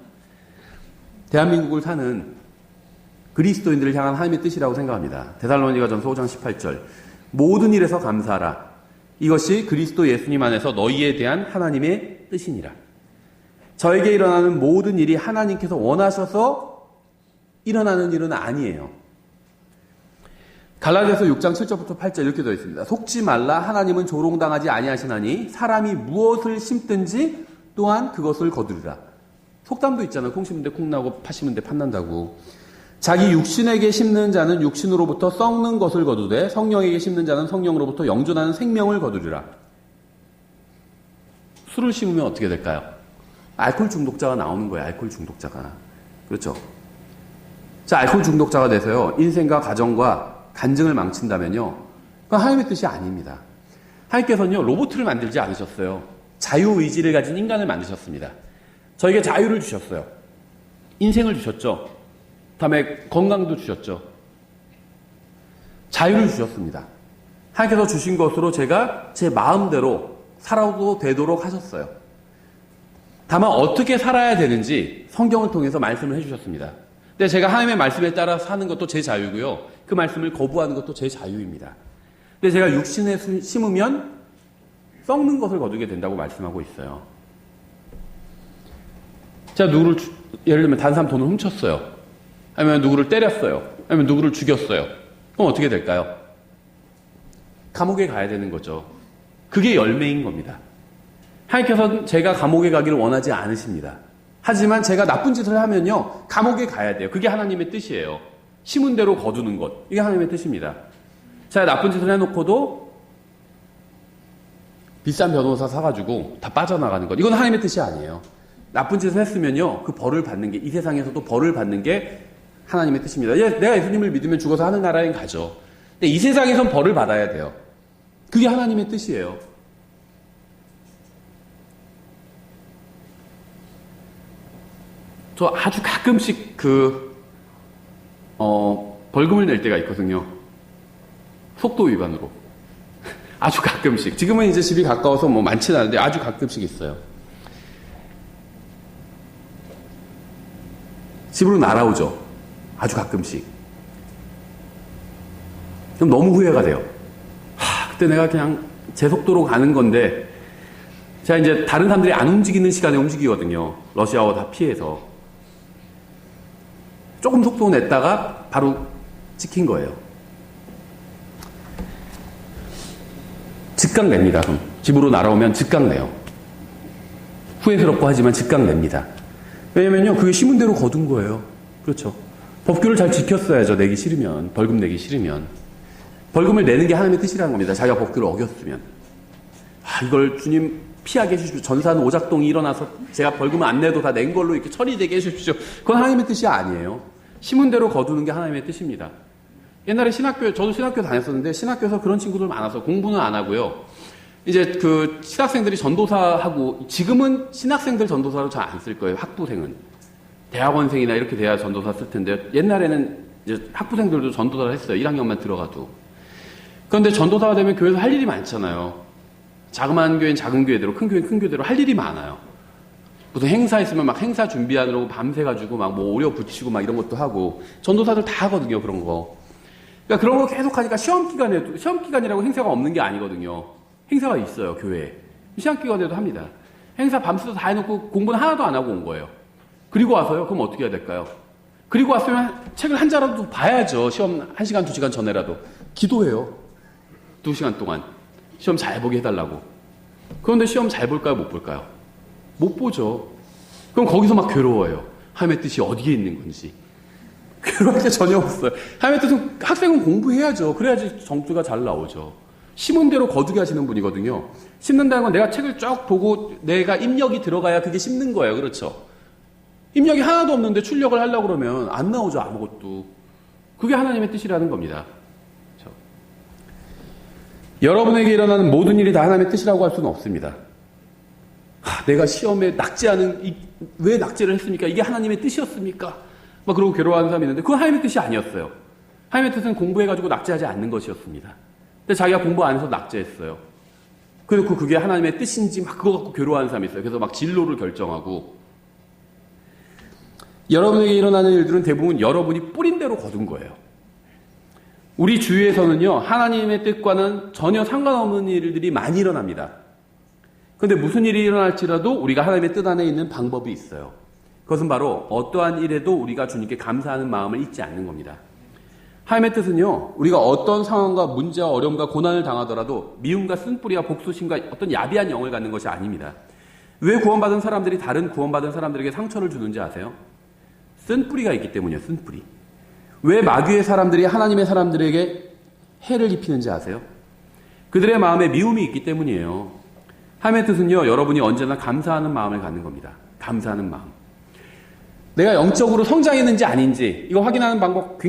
대한민국을 사는 그리스도인들을 향한 하나님의 뜻이라고 생각합니다. 데살로니가전서 5장 18절, 모든 일에서 감사하라. 이것이 그리스도 예수님 안에서 너희에 대한 하나님의 뜻이니라. 저에게 일어나는 모든 일이 하나님께서 원하셔서 일어나는 일은 아니에요. 갈라디아서 6장 7절부터 8절 이렇게 되어 있습니다. 속지 말라. 하나님은 조롱당하지 아니하시나니 사람이 무엇을 심든지 또한 그것을 거두리라. 속담도 있잖아요. 콩 심은 데 콩 나고 팥 심은 데 팥 난다고. 자기 육신에게 심는 자는 육신으로부터 썩는 것을 거두되 성령에게 심는 자는 성령으로부터 영존하는 생명을 거두리라. 술을 심으면 어떻게 될까요? 알코올 중독자가 나오는 거예요. 알코올 중독자가. 그렇죠. 자, 알코올 중독자가 돼서요, 인생과 가정과 간증을 망친다면요, 그건 하나님의 뜻이 아닙니다. 하나님께서는요, 로봇을 만들지 않으셨어요. 자유의지를 가진 인간을 만드셨습니다. 저에게 자유를 주셨어요. 인생을 주셨죠. 다음에 건강도 주셨죠. 자유를 주셨습니다. 하나님께서 주신 것으로 제가 제 마음대로 살아도 되도록 하셨어요. 다만 어떻게 살아야 되는지 성경을 통해서 말씀을 해주셨습니다. 근데 제가 하나님의 말씀에 따라 사는 것도 제 자유고요. 그 말씀을 거부하는 것도 제 자유입니다. 근데 제가 육신에 심으면 썩는 것을 거두게 된다고 말씀하고 있어요. 제가 누구를, 예를 들면 다른 사람 돈을 훔쳤어요. 아니면 누구를 때렸어요. 아니면 누구를 죽였어요. 그럼 어떻게 될까요? 감옥에 가야 되는 거죠. 그게 열매인 겁니다. 하나님께서는 제가 감옥에 가기를 원하지 않으십니다. 하지만 제가 나쁜 짓을 하면요, 감옥에 가야 돼요. 그게 하나님의 뜻이에요. 심은 대로 거두는 것. 이게 하나님의 뜻입니다. 제가 나쁜 짓을 해놓고도 비싼 변호사 사가지고 다 빠져나가는 것. 이건 하나님의 뜻이 아니에요. 나쁜 짓을 했으면요, 그 벌을 받는 게, 이 세상에서도 벌을 받는 게 하나님의 뜻입니다. 내가 예수님을 믿으면 죽어서 하늘나라에 가죠. 근데 이 세상에선 벌을 받아야 돼요. 그게 하나님의 뜻이에요. 저 아주 가끔씩 벌금을 낼 때가 있거든요. 속도 위반으로. 아주 가끔씩. 지금은 이제 집이 가까워서 뭐 많지는 않은데 아주 가끔씩 있어요. 집으로 날아오죠. 아주 가끔씩. 그럼 너무 후회가 돼요. 그때 내가 그냥 제 속도로 가는 건데, 제가 이제 다른 사람들이 안 움직이는 시간에 움직이거든요. 러시아워 다 피해서. 조금 속도 냈다가 바로 찍힌 거예요. 즉각 냅니다. 그럼 집으로 날아오면 즉각 내요. 후회스럽고 하지만 즉각 냅니다. 왜냐면요, 그게 신문대로 거둔 거예요. 그렇죠. 법규를 잘 지켰어야죠. 내기 싫으면, 벌금 내기 싫으면. 벌금을 내는 게 하나님의 뜻이라는 겁니다. 자기가 법규를 어겼으면. 이걸 주님 피하게 해주십시오. 전사는 오작동이 일어나서 제가 벌금을 안 내도 다 낸 걸로 이렇게 처리되게 해주십시오. 그건 하나님의 뜻이 아니에요. 신문대로 거두는 게 하나님의 뜻입니다. 옛날에 저도 신학교 다녔었는데, 신학교에서 그런 친구들 많아서 공부는 안 하고요. 이제 그 신학생들이 전도사하고, 지금은 신학생들 전도사로 잘 안 쓸 거예요. 학부생은. 대학원생이나 이렇게 돼야 전도사 쓸 텐데, 옛날에는 이제 학부생들도 전도사를 했어요. 1학년만 들어가도. 그런데 전도사가 되면 교회에서 할 일이 많잖아요. 자그마한 교회는 작은 교회대로, 큰 교회는 큰 교회대로 할 일이 많아요. 무슨 행사 있으면 막 행사 준비하느라고 밤새가지고 막 뭐 오려 붙이고 막 이런 것도 하고, 전도사들 다 하거든요, 그런 거. 그러니까 그런 거 계속 하니까 시험 기간이라고 행사가 없는 게 아니거든요. 행사가 있어요, 교회에. 시험 기간에도 합니다. 행사 밤새도 다 해놓고 공부는 하나도 안 하고 온 거예요. 그리고 와서요, 그럼 어떻게 해야 될까요? 그리고 왔으면 책을 한 자라도 봐야죠. 시험 1시간, 2시간 전에라도. 기도해요. 2시간 동안. 시험 잘 보게 해달라고. 그런데 시험 잘 볼까요, 못 볼까요? 못 보죠. 그럼 거기서 막 괴로워요. 하나님의 뜻이 어디에 있는 건지. 괴로울 게 전혀 없어요. 하나님의 뜻은 학생은 공부해야죠. 그래야지 정수가 잘 나오죠. 심은대로 거두게 하시는 분이거든요. 심는다는 건 내가 책을 쭉 보고 내가 입력이 들어가야 그게 심는 거예요. 그렇죠? 입력이 하나도 없는데 출력을 하려고 그러면 안 나오죠. 아무것도. 그게 하나님의 뜻이라는 겁니다. 그렇죠? 여러분에게 일어나는 모든 일이 다 하나님의 뜻이라고 할 수는 없습니다. 내가 시험에 낙제하는, 왜 낙제를 했습니까? 이게 하나님의 뜻이었습니까? 막 그러고 괴로워하는 사람이 있는데 그건 하나님의 뜻이 아니었어요. 하나님의 뜻은 공부해가지고 낙제하지 않는 것이었습니다. 근데 자기가 공부 안 해서 낙제했어요. 그래놓고 그게 하나님의 뜻인지 막 그거 갖고 괴로워하는 사람이 있어요. 그래서 막 진로를 결정하고. 여러분에게 일어나는 일들은 대부분 여러분이 뿌린 대로 거둔 거예요. 우리 주위에서는요, 하나님의 뜻과는 전혀 상관없는 일들이 많이 일어납니다. 그런데 무슨 일이 일어날지라도 우리가 하나님의 뜻 안에 있는 방법이 있어요. 그것은 바로 어떠한 일에도 우리가 주님께 감사하는 마음을 잊지 않는 겁니다. 하나님의 뜻은요, 우리가 어떤 상황과 문제와 어려움과 고난을 당하더라도 미움과 쓴뿌리와 복수심과 어떤 야비한 영을 갖는 것이 아닙니다. 왜 구원받은 사람들이 다른 구원받은 사람들에게 상처를 주는지 아세요? 쓴뿌리가 있기 때문이에요. 쓴뿌리. 왜 마귀의 사람들이 하나님의 사람들에게 해를 입히는지 아세요? 그들의 마음에 미움이 있기 때문이에요. 하나님의 뜻은요, 여러분이 언제나 감사하는 마음을 갖는 겁니다. 감사하는 마음. 내가 영적으로 성장했는지 아닌지 이거 확인하는 방법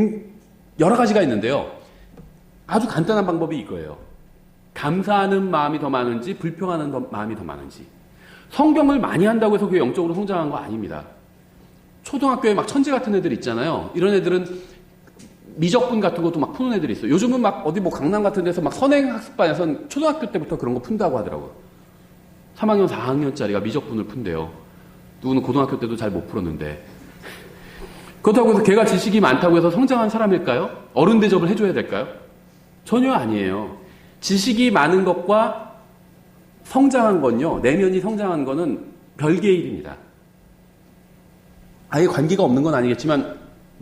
여러 가지가 있는데요. 아주 간단한 방법이 이거예요. 감사하는 마음이 더 많은지 불평하는 마음이 더 많은지. 성경을 많이 한다고 해서 그게 영적으로 성장한 거 아닙니다. 초등학교에 막 천재 같은 애들 있잖아요. 이런 애들은 미적분 같은 것도 막 푸는 애들이 있어요. 요즘은 막 어디 뭐 강남 같은 데서 막 선행학습반에서 초등학교 때부터 그런 거 푼다고 하더라고요. 3학년, 4학년짜리가 미적분을 푼대요. 누구는 고등학교 때도 잘 못 풀었는데. 그렇다고 해서 걔가 지식이 많다고 해서 성장한 사람일까요? 어른 대접을 해줘야 될까요? 전혀 아니에요. 지식이 많은 것과 성장한 건요, 내면이 성장한 거는 별개의 일입니다. 아예 관계가 없는 건 아니겠지만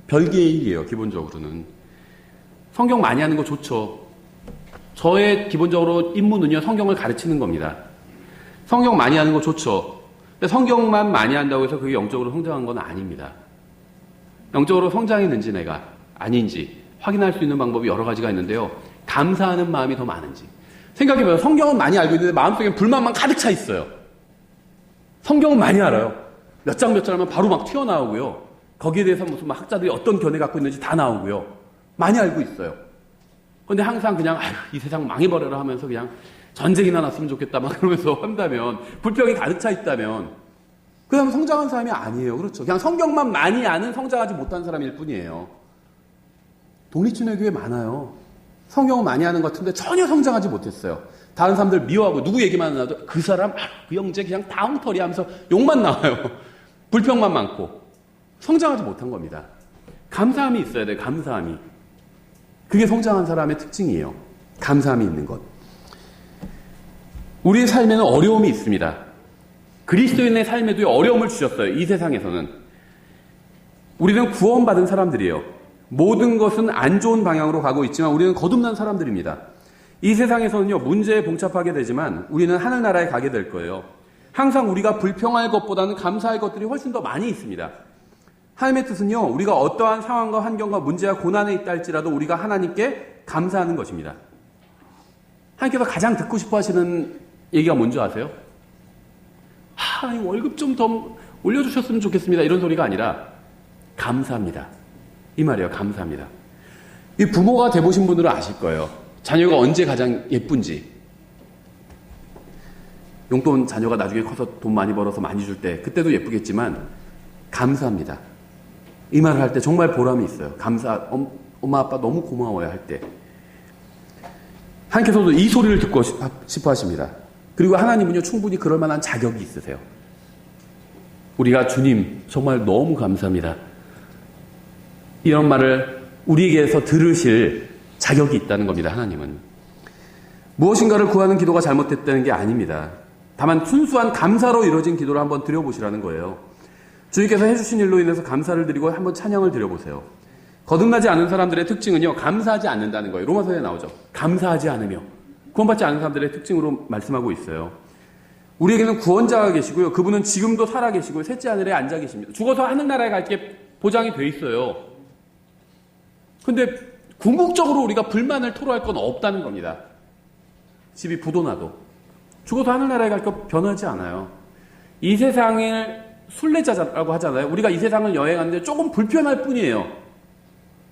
별개의 일이에요. 기본적으로는. 성경 많이 하는 거 좋죠. 저의 기본적으로 임무는요, 성경을 가르치는 겁니다. 성경 많이 하는 거 좋죠. 근데 성경만 많이 한다고 해서 그게 영적으로 성장한 건 아닙니다. 영적으로 성장했는지 내가 아닌지 확인할 수 있는 방법이 여러 가지가 있는데요. 감사하는 마음이 더 많은지. 생각해보세요. 성경은 많이 알고 있는데 마음속에 불만만 가득 차 있어요. 성경은 많이 알아요. 몇 장 하면 바로 막 튀어나오고요. 거기에 대해서 무슨 막 학자들이 어떤 견해 갖고 있는지 다 나오고요. 많이 알고 있어요. 근데 항상 그냥 이 세상 망해버려라 하면서 그냥 전쟁이나 났으면 좋겠다 막 그러면서 한다면, 불평이 가득 차 있다면 그 다음에 성장한 사람이 아니에요. 그렇죠. 그냥 성경만 많이 아는 성장하지 못한 사람일 뿐이에요. 독립진회교회 많아요. 성경을 많이 아는 것 같은데 전혀 성장하지 못했어요. 다른 사람들 미워하고 누구 얘기만 나도 그 사람, 그 형제 그냥 다 엉터리 하면서 욕만 나와요. 불평만 많고 성장하지 못한 겁니다. 감사함이 있어야 돼요. 감사함이. 그게 성장한 사람의 특징이에요. 감사함이 있는 것. 우리의 삶에는 어려움이 있습니다. 그리스도인의 삶에도 어려움을 주셨어요. 이 세상에서는. 우리는 구원받은 사람들이에요. 모든 것은 안 좋은 방향으로 가고 있지만 우리는 거듭난 사람들입니다. 이 세상에서는요, 문제에 봉착하게 되지만 우리는 하늘나라에 가게 될 거예요. 항상 우리가 불평할 것보다는 감사할 것들이 훨씬 더 많이 있습니다. 하나님의 뜻은요, 우리가 어떠한 상황과 환경과 문제와 고난에 있다 할지라도 우리가 하나님께 감사하는 것입니다. 하나님께서 가장 듣고 싶어 하시는 얘기가 뭔지 아세요? 월급 좀 더 올려주셨으면 좋겠습니다. 이런 소리가 아니라 감사합니다. 이 말이에요. 감사합니다. 이 부모가 돼보신 분들은 아실 거예요. 자녀가 언제 가장 예쁜지. 용돈 자녀가 나중에 커서 돈 많이 벌어서 많이 줄 때 그때도 예쁘겠지만 감사합니다. 이 말을 할 때 정말 보람이 있어요. 엄마 아빠 너무 고마워요 할 때. 하나님께서도 이 소리를 듣고 싶어 하십니다. 그리고 하나님은요, 충분히 그럴 만한 자격이 있으세요. 우리가 주님 정말 너무 감사합니다. 이런 말을 우리에게서 들으실 자격이 있다는 겁니다. 하나님은. 무엇인가를 구하는 기도가 잘못됐다는 게 아닙니다. 다만 순수한 감사로 이루어진 기도를 한번 드려보시라는 거예요. 주님께서 해주신 일로 인해서 감사를 드리고 한번 찬양을 드려보세요. 거듭나지 않은 사람들의 특징은요, 감사하지 않는다는 거예요. 로마서에 나오죠. 감사하지 않으며. 구원받지 않은 사람들의 특징으로 말씀하고 있어요. 우리에게는 구원자가 계시고요. 그분은 지금도 살아 계시고요. 셋째 하늘에 앉아 계십니다. 죽어서 하늘나라에 갈 게 보장이 돼 있어요. 근데 궁극적으로 우리가 불만을 토로할 건 없다는 겁니다. 집이 부도나도. 죽어서 하늘나라에 갈 거 변하지 않아요. 이 세상을 순례자라고 하잖아요. 우리가 이 세상을 여행하는데 조금 불편할 뿐이에요.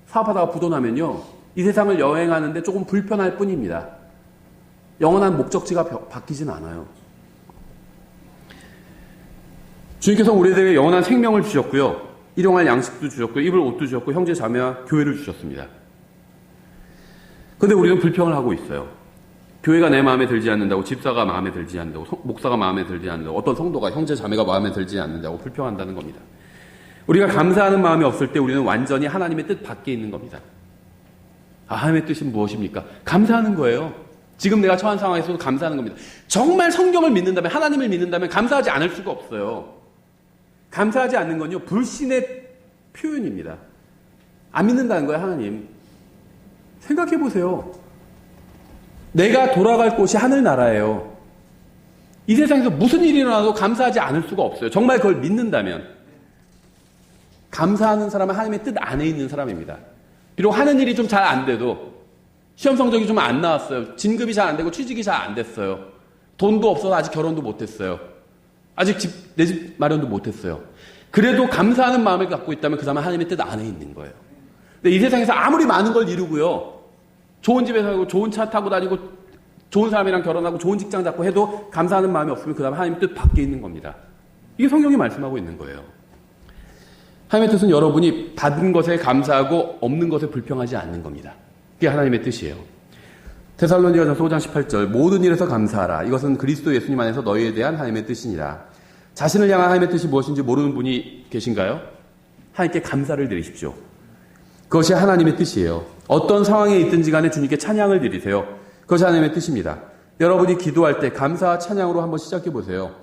사업하다가 부도나면요, 이 세상을 여행하는데 조금 불편할 뿐입니다. 영원한 목적지가 바뀌진 않아요. 주님께서 우리에게 영원한 생명을 주셨고요. 일용할 양식도 주셨고요. 입을 옷도 주셨고 형제 자매와 교회를 주셨습니다. 그런데 우리는 불평을 하고 있어요. 교회가 내 마음에 들지 않는다고, 집사가 마음에 들지 않는다고, 목사가 마음에 들지 않는다고, 어떤 성도가, 형제 자매가 마음에 들지 않는다고 불평한다는 겁니다. 우리가 감사하는 마음이 없을 때 우리는 완전히 하나님의 뜻 밖에 있는 겁니다. 하나님의 뜻이 무엇입니까? 감사하는 거예요. 지금 내가 처한 상황에서도 감사하는 겁니다. 정말 성경을 믿는다면, 하나님을 믿는다면 감사하지 않을 수가 없어요. 감사하지 않는 건요, 불신의 표현입니다. 안 믿는다는 거예요, 하나님. 생각해 보세요. 내가 돌아갈 곳이 하늘나라예요. 이 세상에서 무슨 일이 일어나도 감사하지 않을 수가 없어요. 정말 그걸 믿는다면. 감사하는 사람은 하나님의 뜻 안에 있는 사람입니다. 비록 하는 일이 좀 잘 안 돼도, 시험 성적이 좀 안 나왔어요. 진급이 잘 안 되고 취직이 잘 안 됐어요. 돈도 없어서 아직 결혼도 못 했어요. 아직 내 집 마련도 못 했어요. 그래도 감사하는 마음을 갖고 있다면 그 사람은 하나님의 뜻 안에 있는 거예요. 근데 이 세상에서 아무리 많은 걸 이루고요, 좋은 집에 살고 좋은 차 타고 다니고 좋은 사람이랑 결혼하고 좋은 직장 잡고 해도 감사하는 마음이 없으면 그 다음에 하나님 뜻 밖에 있는 겁니다. 이게 성경이 말씀하고 있는 거예요. 하나님의 뜻은 여러분이 받은 것에 감사하고 없는 것에 불평하지 않는 겁니다. 그게 하나님의 뜻이에요. 데살로니가전서 5장 18절, 모든 일에서 감사하라. 이것은 그리스도 예수님 안에서 너희에 대한 하나님의 뜻이니라. 자신을 향한 하나님의 뜻이 무엇인지 모르는 분이 계신가요? 하나님께 감사를 드리십시오. 그것이 하나님의 뜻이에요. 어떤 상황에 있든지 간에 주님께 찬양을 드리세요. 그것이 하나님의 뜻입니다. 여러분이 기도할 때 감사와 찬양으로 한번 시작해 보세요.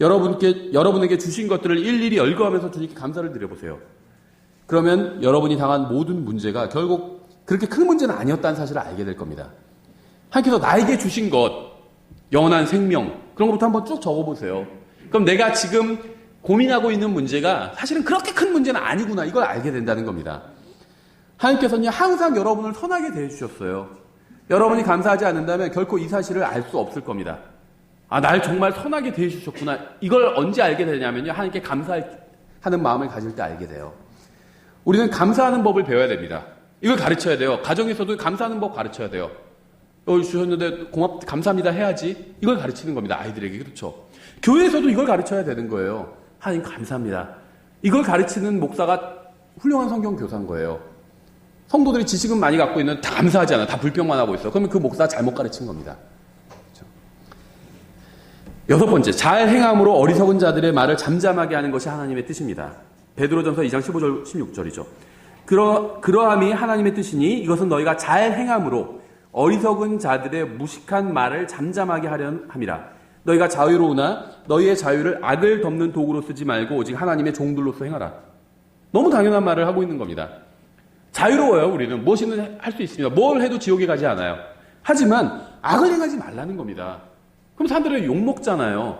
여러분에게 주신 것들을 일일이 열거하면서 주님께 감사를 드려보세요. 그러면 여러분이 당한 모든 문제가 결국 그렇게 큰 문제는 아니었다는 사실을 알게 될 겁니다. 하나님께서 나에게 주신 것, 영원한 생명, 그런 것부터 한번 쭉 적어보세요. 그럼 내가 지금 고민하고 있는 문제가 사실은 그렇게 큰 문제는 아니구나, 이걸 알게 된다는 겁니다. 하나님께서는 항상 여러분을 선하게 대해주셨어요. 여러분이 감사하지 않는다면 결코 이 사실을 알 수 없을 겁니다. 날 정말 선하게 대해주셨구나. 이걸 언제 알게 되냐면요. 하나님께 감사하는 마음을 가질 때 알게 돼요. 우리는 감사하는 법을 배워야 됩니다. 이걸 가르쳐야 돼요. 가정에서도 감사하는 법 가르쳐야 돼요. 주셨는데 감사합니다 해야지. 이걸 가르치는 겁니다. 아이들에게. 그렇죠. 교회에서도 이걸 가르쳐야 되는 거예요. 하나님 감사합니다. 이걸 가르치는 목사가 훌륭한 성경 교사인 거예요. 성도들이 지식은 많이 갖고 있는데 다 감사하지 않아. 다 불평만 하고 있어. 그러면 그 목사가 잘못 가르친 겁니다. 그렇죠? 여섯 번째, 잘 행함으로 어리석은 자들의 말을 잠잠하게 하는 것이 하나님의 뜻입니다. 베드로전서 2장 15절 16절이죠. 그러함이 하나님의 뜻이니 이것은 너희가 잘 행함으로 어리석은 자들의 무식한 말을 잠잠하게 하려 함이라. 너희가 자유로우나 너희의 자유를 악을 덮는 도구로 쓰지 말고 오직 하나님의 종들로서 행하라. 너무 당연한 말을 하고 있는 겁니다. 자유로워요. 우리는 무엇이든 할 수 있습니다. 뭘 해도 지옥에 가지 않아요. 하지만 악을 행하지 말라는 겁니다. 그럼 사람들은 욕먹잖아요.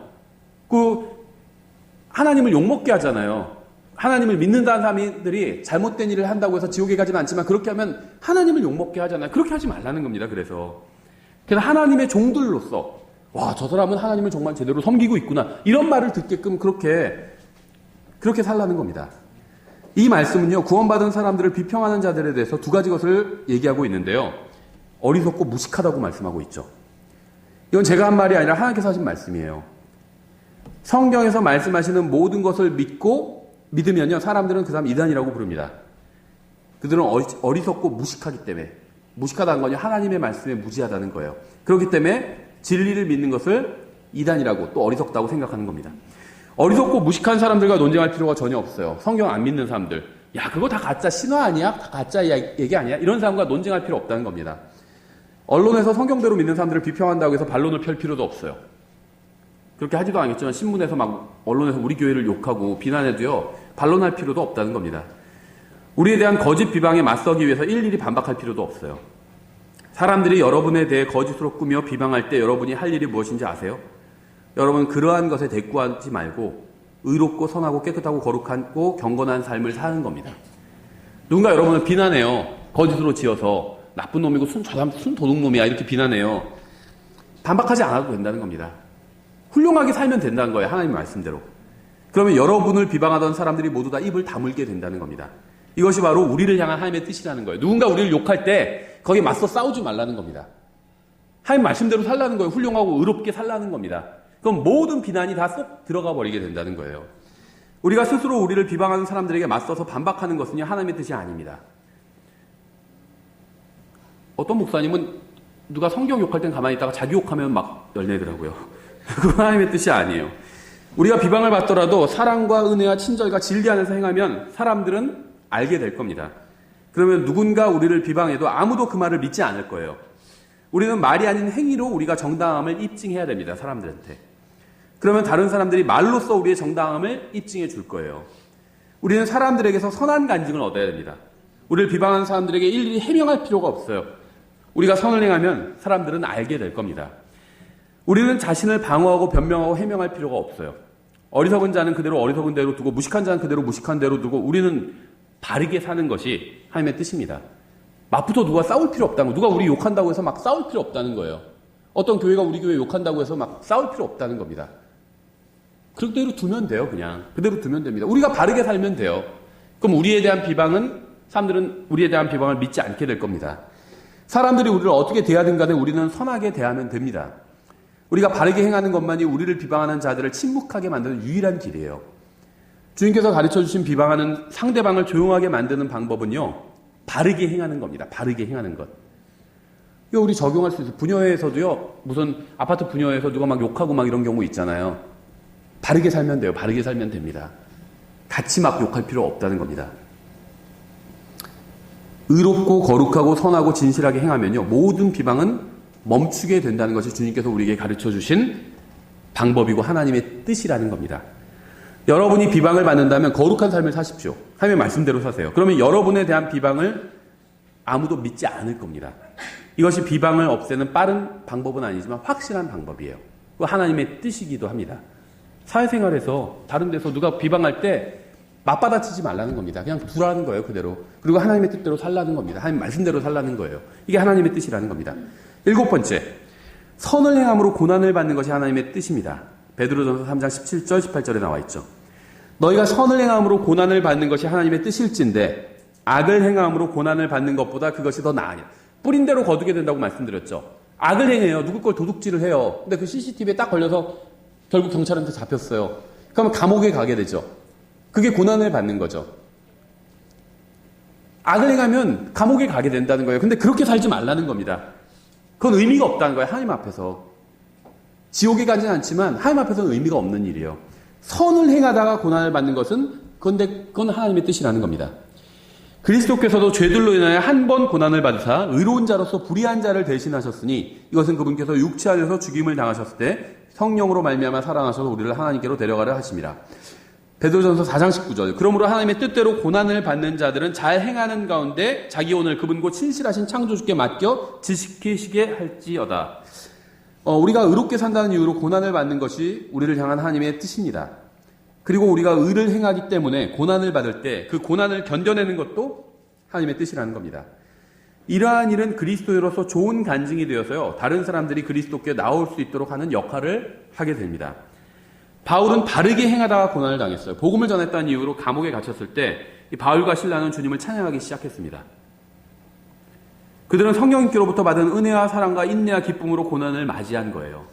하나님을 욕먹게 하잖아요. 하나님을 믿는다는 사람들이 잘못된 일을 한다고 해서 지옥에 가지는 않지만 그렇게 하면 하나님을 욕먹게 하잖아요. 그렇게 하지 말라는 겁니다. 그래서 하나님의 종들로서 저 사람은 하나님을 정말 제대로 섬기고 있구나. 이런 말을 듣게끔 그렇게 살라는 겁니다. 이 말씀은요, 구원받은 사람들을 비평하는 자들에 대해서 두 가지 것을 얘기하고 있는데요. 어리석고 무식하다고 말씀하고 있죠. 이건 제가 한 말이 아니라 하나님께서 하신 말씀이에요. 성경에서 말씀하시는 모든 것을 믿으면요, 사람들은 그 사람 이단이라고 부릅니다. 그들은 어리석고 무식하기 때문에, 무식하다는 건 하나님의 말씀에 무지하다는 거예요. 그렇기 때문에 진리를 믿는 것을 이단이라고 또 어리석다고 생각하는 겁니다. 어리석고 무식한 사람들과 논쟁할 필요가 전혀 없어요. 성경 안 믿는 사람들. 그거 다 가짜 신화 아니야? 다 가짜 얘기 아니야? 이런 사람과 논쟁할 필요 없다는 겁니다. 언론에서 성경대로 믿는 사람들을 비평한다고 해서 반론을 펼 필요도 없어요. 그렇게 하지도 않겠지만 신문에서 언론에서 우리 교회를 욕하고 비난해도요, 반론할 필요도 없다는 겁니다. 우리에 대한 거짓 비방에 맞서기 위해서 일일이 반박할 필요도 없어요. 사람들이 여러분에 대해 거짓으로 꾸며 비방할 때 여러분이 할 일이 무엇인지 아세요? 여러분 그러한 것에 대꾸하지 말고 의롭고 선하고 깨끗하고 거룩하고 경건한 삶을 사는 겁니다. 누군가 여러분을 비난해요. 거짓으로 지어서 나쁜 놈이고 저 사람 순 도둑놈이야 이렇게 비난해요. 반박하지 않아도 된다는 겁니다. 훌륭하게 살면 된다는 거예요. 하나님 말씀대로. 그러면 여러분을 비방하던 사람들이 모두 다 입을 다물게 된다는 겁니다. 이것이 바로 우리를 향한 하나님의 뜻이라는 거예요. 누군가 우리를 욕할 때 거기에 맞서 싸우지 말라는 겁니다. 하나님 말씀대로 살라는 거예요. 훌륭하고 의롭게 살라는 겁니다. 그럼 모든 비난이 다 쏙 들어가 버리게 된다는 거예요. 우리가 스스로 우리를 비방하는 사람들에게 맞서서 반박하는 것은요, 하나님의 뜻이 아닙니다. 어떤 목사님은 누가 성경 욕할 땐 가만히 있다가 자기 욕하면 막 열내더라고요. 그건 하나님의 뜻이 아니에요. 우리가 비방을 받더라도 사랑과 은혜와 친절과 진리 안에서 행하면 사람들은 알게 될 겁니다. 그러면 누군가 우리를 비방해도 아무도 그 말을 믿지 않을 거예요. 우리는 말이 아닌 행위로 우리가 정당함을 입증해야 됩니다. 사람들한테. 그러면 다른 사람들이 말로써 우리의 정당함을 입증해 줄 거예요. 우리는 사람들에게서 선한 간증을 얻어야 됩니다. 우리를 비방하는 사람들에게 일일이 해명할 필요가 없어요. 우리가 선을 행하면 사람들은 알게 될 겁니다. 우리는 자신을 방어하고 변명하고 해명할 필요가 없어요. 어리석은 자는 그대로 어리석은 대로 두고 무식한 자는 그대로 무식한 대로 두고 우리는 바르게 사는 것이 하나님의 뜻입니다. 맞붙어 누가 싸울 필요 없다는 거예요. 누가 우리 욕한다고 해서 막 싸울 필요 없다는 거예요. 어떤 교회가 우리 교회 욕한다고 해서 막 싸울 필요 없다는 겁니다. 그대로 두면 돼요. 그냥 그대로 두면 됩니다. 우리가 바르게 살면 돼요. 그럼 우리에 대한 비방은 사람들은 우리에 대한 비방을 믿지 않게 될 겁니다. 사람들이 우리를 어떻게 대하든 간에 우리는 선하게 대하면 됩니다. 우리가 바르게 행하는 것만이 우리를 비방하는 자들을 침묵하게 만드는 유일한 길이에요. 주님께서 가르쳐주신 비방하는 상대방을 조용하게 만드는 방법은요, 바르게 행하는 겁니다. 바르게 행하는 것. 이거 우리 적용할 수 있어요. 부녀회에서도요, 무슨 아파트 부녀회에서 누가 막 욕하고 막 이런 경우 있잖아요. 바르게 살면 돼요. 바르게 살면 됩니다. 같이 막 욕할 필요 없다는 겁니다. 의롭고 거룩하고 선하고 진실하게 행하면요, 모든 비방은 멈추게 된다는 것이 주님께서 우리에게 가르쳐 주신 방법이고 하나님의 뜻이라는 겁니다. 여러분이 비방을 받는다면 거룩한 삶을 사십시오. 하나님의 말씀대로 사세요. 그러면 여러분에 대한 비방을 아무도 믿지 않을 겁니다. 이것이 비방을 없애는 빠른 방법은 아니지만 확실한 방법이에요. 그 하나님의 뜻이기도 합니다. 사회생활에서 다른 데서 누가 비방할 때 맞받아치지 말라는 겁니다. 그냥 두라는 거예요, 그대로. 그리고 하나님의 뜻대로 살라는 겁니다. 하나님 말씀대로 살라는 거예요. 이게 하나님의 뜻이라는 겁니다. 일곱 번째, 선을 행함으로 고난을 받는 것이 하나님의 뜻입니다. 베드로전서 3장 17절 18절에 나와 있죠. 너희가 선을 행함으로 고난을 받는 것이 하나님의 뜻일진데 악을 행함으로 고난을 받는 것보다 그것이 더 나으냐. 뿌린 대로 거두게 된다고 말씀드렸죠. 악을 행해요. 누구 걸 도둑질을 해요. 근데 그 CCTV에 딱 걸려서 결국 경찰한테 잡혔어요. 그러면 감옥에 가게 되죠. 그게 고난을 받는 거죠. 악을 행하면 감옥에 가게 된다는 거예요. 근데 그렇게 살지 말라는 겁니다. 그건 의미가 없다는 거예요. 하나님 앞에서. 지옥에 가진 않지만 하나님 앞에서는 의미가 없는 일이에요. 선을 행하다가 고난을 받는 것은 그건 하나님의 뜻이라는 겁니다. 그리스도께서도 죄들로 인하여 한 번 고난을 받으사 의로운 자로서 불의한 자를 대신하셨으니 이것은 그분께서 육체 안에서 죽임을 당하셨을 때 성령으로 말미암아 살아나셔서 우리를 하나님께로 데려가려 하심이라. 베드로전서 4장 19절. 그러므로 하나님의 뜻대로 고난을 받는 자들은 잘 행하는 가운데 자기 오늘 그분 곧 신실하신 창조주께 맡겨 지키시게 할지어다. 우리가 의롭게 산다는 이유로 고난을 받는 것이 우리를 향한 하나님의 뜻입니다. 그리고 우리가 의를 행하기 때문에 고난을 받을 때 그 고난을 견뎌내는 것도 하나님의 뜻이라는 겁니다. 이러한 일은 그리스도인으로서 좋은 간증이 되어서요. 다른 사람들이 그리스도께 나올 수 있도록 하는 역할을 하게 됩니다. 바울은 바르게 행하다가 고난을 당했어요. 복음을 전했다는 이유로 감옥에 갇혔을 때 이 바울과 실라는 주님을 찬양하기 시작했습니다. 그들은 성령님께로부터 받은 은혜와 사랑과 인내와 기쁨으로 고난을 맞이한 거예요.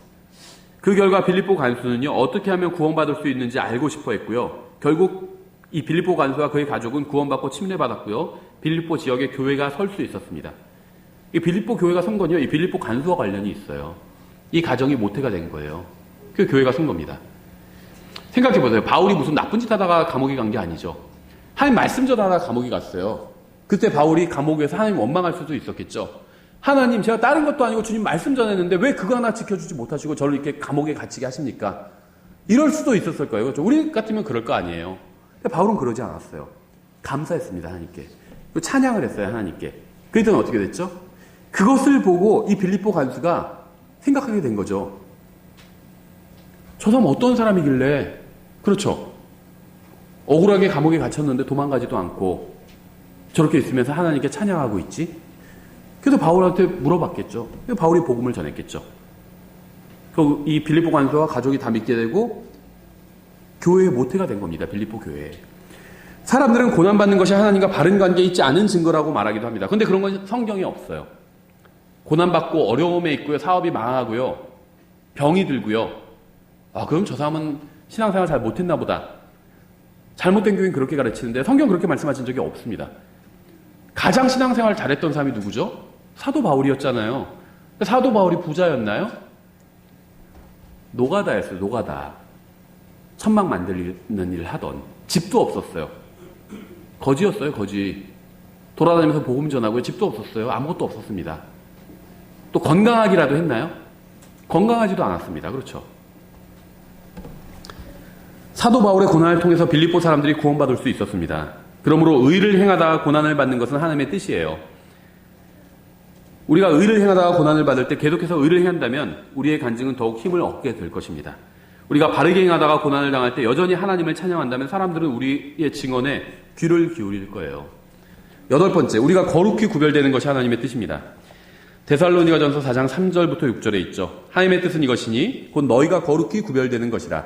그 결과 빌립보 간수는요, 어떻게 하면 구원받을 수 있는지 알고 싶어 했고요. 결국 이 빌립보 간수와 그의 가족은 구원받고 침례받았고요. 빌립보 지역에 교회가 설 수 있었습니다. 이 빌립보 교회가 선 건요, 이 빌립보 간수와 관련이 있어요. 이 가정이 모태가 된 거예요. 그 교회가 선 겁니다. 생각해보세요. 바울이 무슨 나쁜 짓 하다가 감옥에 간 게 아니죠. 하나님 말씀 전하다가 감옥에 갔어요. 그때 바울이 감옥에서 하나님 원망할 수도 있었겠죠. 하나님, 제가 다른 것도 아니고 주님 말씀 전했는데 왜 그거 하나 지켜주지 못하시고 저를 이렇게 감옥에 갇히게 하십니까? 이럴 수도 있었을 거예요. 그렇죠? 우리 같으면 그럴 거 아니에요. 근데 바울은 그러지 않았어요. 감사했습니다, 하나님께. 찬양을 했어요, 하나님께. 그랬더니 어떻게 됐죠? 그것을 보고 이 빌립보 간수가 생각하게 된 거죠. 저 사람 어떤 사람이길래, 그렇죠. 억울하게 감옥에 gat혔는데 도망가지도 않고 저렇게 있으면서 하나님께 찬양하고 있지? 그래서 바울한테 물어봤겠죠. 그래서 바울이 복음을 전했겠죠. 이 빌립보 간수와 가족이 다 믿게 되고 교회의 모태가 된 겁니다. 빌립보 교회에. 사람들은 고난받는 것이 하나님과 바른 관계에 있지 않은 증거라고 말하기도 합니다. 근데 그런 건 성경에 없어요. 고난받고 어려움에 있고요. 사업이 망하고요. 병이 들고요. 그럼 저 사람은 신앙생활 잘 못했나 보다. 잘못된 교회는 그렇게 가르치는데 성경 그렇게 말씀하신 적이 없습니다. 가장 신앙생활 잘했던 사람이 누구죠? 사도 바울이었잖아요. 사도 바울이 부자였나요? 노가다였어요. 노가다. 천막 만들는 일을 하던. 집도 없었어요. 거지였어요. 거지. 돌아다니면서 복음 전하고요. 집도 없었어요. 아무것도 없었습니다. 또 건강하기라도 했나요? 건강하지도 않았습니다. 그렇죠. 사도 바울의 고난을 통해서 빌립보 사람들이 구원받을 수 있었습니다. 그러므로 의를 행하다가 고난을 받는 것은 하나님의 뜻이에요. 우리가 의를 행하다가 고난을 받을 때 계속해서 의를 행한다면 우리의 간증은 더욱 힘을 얻게 될 것입니다. 우리가 바르게 행하다가 고난을 당할 때 여전히 하나님을 찬양한다면 사람들은 우리의 증언에 귀를 기울일 거예요. 8번째, 우리가 거룩히 구별되는 것이 하나님의 뜻입니다. 데살로니가전서 4장 3절부터 6절에 있죠. 하나님의 뜻은 이것이니 곧 너희가 거룩히 구별되는 것이라.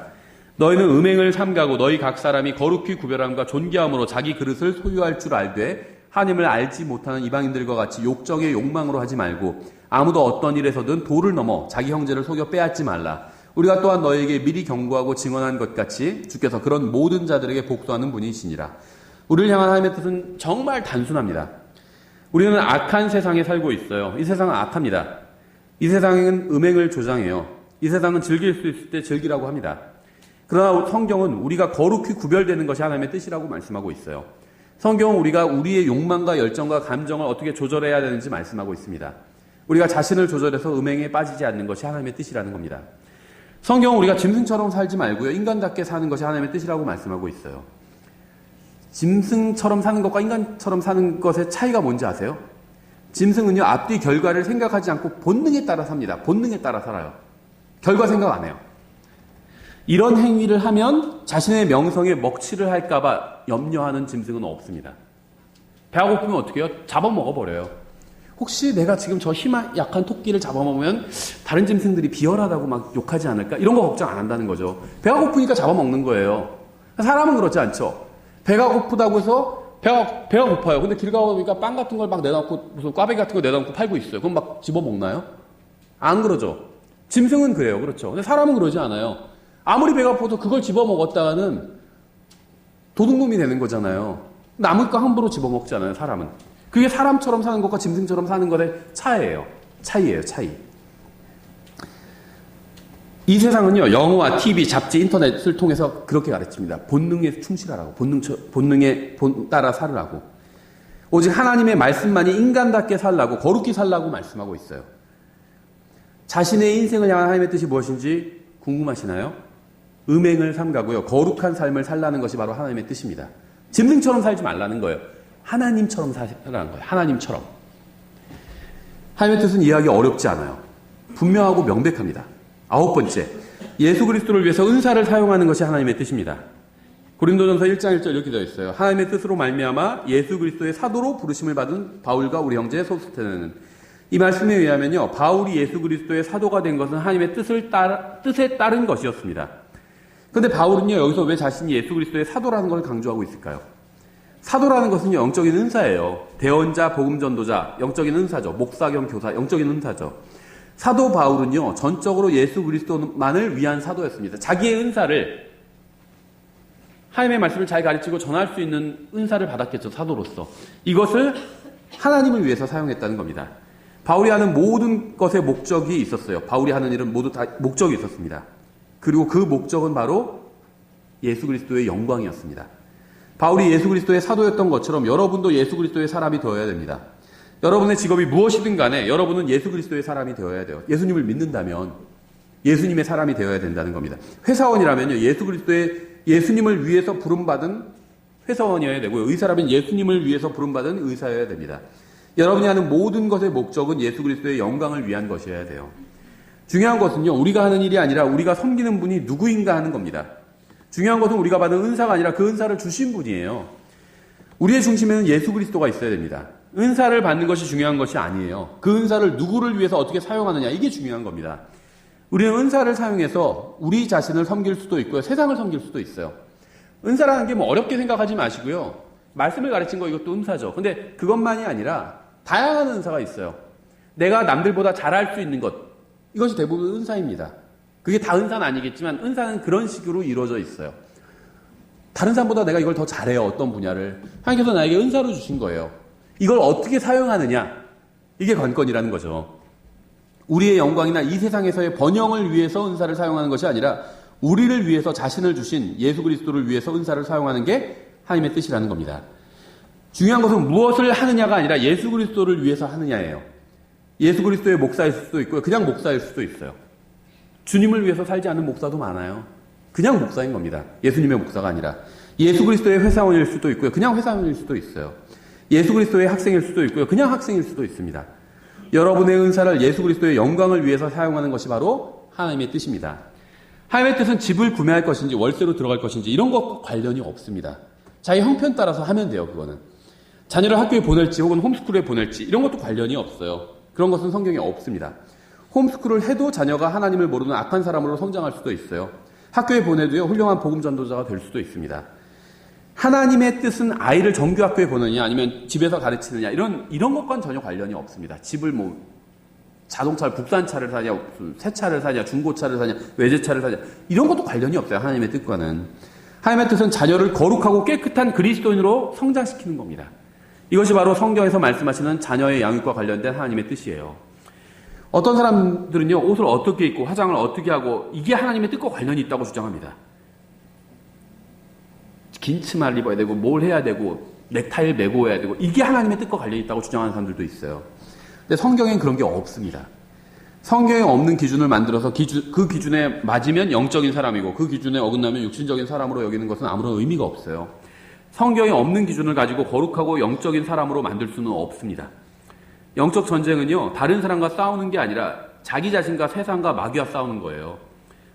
너희는 음행을 삼가고 너희 각 사람이 거룩히 구별함과 존귀함으로 자기 그릇을 소유할 줄 알되 하나님을 알지 못하는 이방인들과 같이 욕정의 욕망으로 하지 말고 아무도 어떤 일에서든 도를 넘어 자기 형제를 속여 빼앗지 말라. 우리가 또한 너희에게 미리 경고하고 증언한 것 같이 주께서 그런 모든 자들에게 복수하는 분이시니라. 우리를 향한 하나님의 뜻은 정말 단순합니다. 우리는 악한 세상에 살고 있어요. 이 세상은 악합니다. 이 세상은 음행을 조장해요. 이 세상은 즐길 수 있을 때 즐기라고 합니다. 그러나 성경은 우리가 거룩히 구별되는 것이 하나님의 뜻이라고 말씀하고 있어요. 성경은 우리가 우리의 욕망과 열정과 감정을 어떻게 조절해야 되는지 말씀하고 있습니다. 우리가 자신을 조절해서 음행에 빠지지 않는 것이 하나님의 뜻이라는 겁니다. 성경은 우리가 짐승처럼 살지 말고요. 인간답게 사는 것이 하나님의 뜻이라고 말씀하고 있어요. 짐승처럼 사는 것과 인간처럼 사는 것의 차이가 뭔지 아세요? 짐승은요, 앞뒤 결과를 생각하지 않고 본능에 따라 삽니다. 본능에 따라 살아요. 결과 생각 안 해요. 이런 행위를 하면 자신의 명성에 먹칠을 할까봐 염려하는 짐승은 없습니다. 배가 고프면 어떻게 해요? 잡아먹어버려요. 혹시 내가 지금 저 힘 약한 토끼를 잡아먹으면 다른 짐승들이 비열하다고 막 욕하지 않을까? 이런 거 걱정 안 한다는 거죠. 배가 고프니까 잡아먹는 거예요. 사람은 그렇지 않죠. 배가 고프다고 해서 배가 고파요. 근데 길 가보니까 빵 같은 걸 막 내놓고 무슨 꽈배기 같은 거 내놓고 팔고 있어요. 그럼 막 집어먹나요? 안 그러죠. 짐승은 그래요. 그렇죠. 근데 사람은 그러지 않아요. 아무리 배가 고파도 그걸 집어먹었다가는 도둑놈이 되는 거잖아요. 남의 거 함부로 집어먹잖아요. 사람은. 그게 사람처럼 사는 것과 짐승처럼 사는 것의 차이예요. 차이. 이 세상은요, 영화와 TV, 잡지, 인터넷을 통해서 그렇게 가르칩니다. 본능에 충실하라고. 본능에 따라 살으라고. 오직 하나님의 말씀만이 인간답게 살라고, 거룩히 살라고 말씀하고 있어요. 자신의 인생을 향한 하나님의 뜻이 무엇인지 궁금하시나요? 음행을 삼가고요. 거룩한 삶을 살라는 것이 바로 하나님의 뜻입니다. 짐승처럼 살지 말라는 거예요. 하나님처럼 살라는 거예요. 하나님처럼. 하나님의 뜻은 이해하기 어렵지 않아요. 분명하고 명백합니다. 9번째, 예수 그리스도를 위해서 은사를 사용하는 것이 하나님의 뜻입니다. 고린도전서 1장 1절 이렇게 되어 있어요. 하나님의 뜻으로 말미암아 예수 그리스도의 사도로 부르심을 받은 바울과 우리 형제 소스테네는, 이 말씀에 의하면요, 바울이 예수 그리스도의 사도가 된 것은 하나님의 뜻에 따른 것이었습니다. 그런데 바울은요, 여기서 왜 자신이 예수 그리스도의 사도라는 걸 강조하고 있을까요? 사도라는 것은 영적인 은사예요. 대언자, 복음전도자, 영적인 은사죠. 목사 겸 교사, 영적인 은사죠. 사도 바울은요, 전적으로 예수 그리스도만을 위한 사도였습니다. 자기의 은사를, 하나님의 말씀을 잘 가르치고 전할 수 있는 은사를 받았겠죠, 사도로서. 이것을 하나님을 위해서 사용했다는 겁니다. 바울이 하는 모든 것에 목적이 있었어요. 바울이 하는 일은 모두 다 목적이 있었습니다. 그리고 그 목적은 바로 예수 그리스도의 영광이었습니다. 바울이 예수 그리스도의 사도였던 것처럼 여러분도 예수 그리스도의 사람이 되어야 됩니다. 여러분의 직업이 무엇이든 간에 여러분은 예수 그리스도의 사람이 되어야 돼요. 예수님을 믿는다면 예수님의 사람이 되어야 된다는 겁니다. 회사원이라면요, 예수님을 위해서 부름받은 회사원이어야 되고요. 의사라면 예수님을 위해서 부름받은 의사여야 됩니다. 여러분이 하는 모든 것의 목적은 예수 그리스도의 영광을 위한 것이어야 돼요. 중요한 것은요, 우리가 하는 일이 아니라 우리가 섬기는 분이 누구인가 하는 겁니다. 중요한 것은 우리가 받은 은사가 아니라 그 은사를 주신 분이에요. 우리의 중심에는 예수 그리스도가 있어야 됩니다. 은사를 받는 것이 중요한 것이 아니에요. 그 은사를 누구를 위해서 어떻게 사용하느냐, 이게 중요한 겁니다. 우리는 은사를 사용해서 우리 자신을 섬길 수도 있고요, 세상을 섬길 수도 있어요. 은사라는 게 뭐 어렵게 생각하지 마시고요. 말씀을 가르친 거 이것도 은사죠. 근데 그것만이 아니라 다양한 은사가 있어요. 내가 남들보다 잘할 수 있는 것, 이것이 대부분 은사입니다. 그게 다 은사는 아니겠지만 은사는 그런 식으로 이루어져 있어요. 다른 사람보다 내가 이걸 더 잘해요. 어떤 분야를. 하나님께서 나에게 은사로 주신 거예요. 이걸 어떻게 사용하느냐, 이게 관건이라는 거죠. 우리의 영광이나 이 세상에서의 번영을 위해서 은사를 사용하는 것이 아니라 우리를 위해서 자신을 주신 예수 그리스도를 위해서 은사를 사용하는 게 하나님의 뜻이라는 겁니다. 중요한 것은 무엇을 하느냐가 아니라 예수 그리스도를 위해서 하느냐예요. 예수 그리스도의 목사일 수도 있고요, 그냥 목사일 수도 있어요. 주님을 위해서 살지 않는 목사도 많아요. 그냥 목사인 겁니다. 예수님의 목사가 아니라. 예수 그리스도의 회사원일 수도 있고요, 그냥 회사원일 수도 있어요. 예수 그리스도의 학생일 수도 있고요, 그냥 학생일 수도 있습니다. 여러분의 은사를 예수 그리스도의 영광을 위해서 사용하는 것이 바로 하나님의 뜻입니다. 하나님의 뜻은 집을 구매할 것인지 월세로 들어갈 것인지 이런 것과 관련이 없습니다. 자기 형편 따라서 하면 돼요. 그거는 자녀를 학교에 보낼지 혹은 홈스쿨에 보낼지 이런 것도 관련이 없어요. 그런 것은 성경에 없습니다. 홈스쿨을 해도 자녀가 하나님을 모르는 악한 사람으로 성장할 수도 있어요. 학교에 보내도요, 훌륭한 복음 전도자가 될 수도 있습니다. 하나님의 뜻은 아이를 정규학교에 보내느냐 아니면 집에서 가르치느냐 이런 것과는 전혀 관련이 없습니다. 집을 자동차를 국산차를 사냐, 새 차를 사냐, 중고차를 사냐, 외제차를 사냐 이런 것도 관련이 없어요. 하나님의 뜻과는. 하나님의 뜻은 자녀를 거룩하고 깨끗한 그리스도인으로 성장시키는 겁니다. 이것이 바로 성경에서 말씀하시는 자녀의 양육과 관련된 하나님의 뜻이에요. 어떤 사람들은요, 옷을 어떻게 입고 화장을 어떻게 하고 이게 하나님의 뜻과 관련이 있다고 주장합니다. 긴 치마를 입어야 되고 뭘 해야 되고 넥타이를 메고 해야 되고 이게 하나님의 뜻과 관련이 있다고 주장하는 사람들도 있어요. 근데 성경엔 그런 게 없습니다. 성경에 없는 기준을 만들어서 그 기준에 맞으면 영적인 사람이고 그 기준에 어긋나면 육신적인 사람으로 여기는 것은 아무런 의미가 없어요. 성경에 없는 기준을 가지고 거룩하고 영적인 사람으로 만들 수는 없습니다. 영적 전쟁은요, 다른 사람과 싸우는 게 아니라 자기 자신과 세상과 마귀와 싸우는 거예요.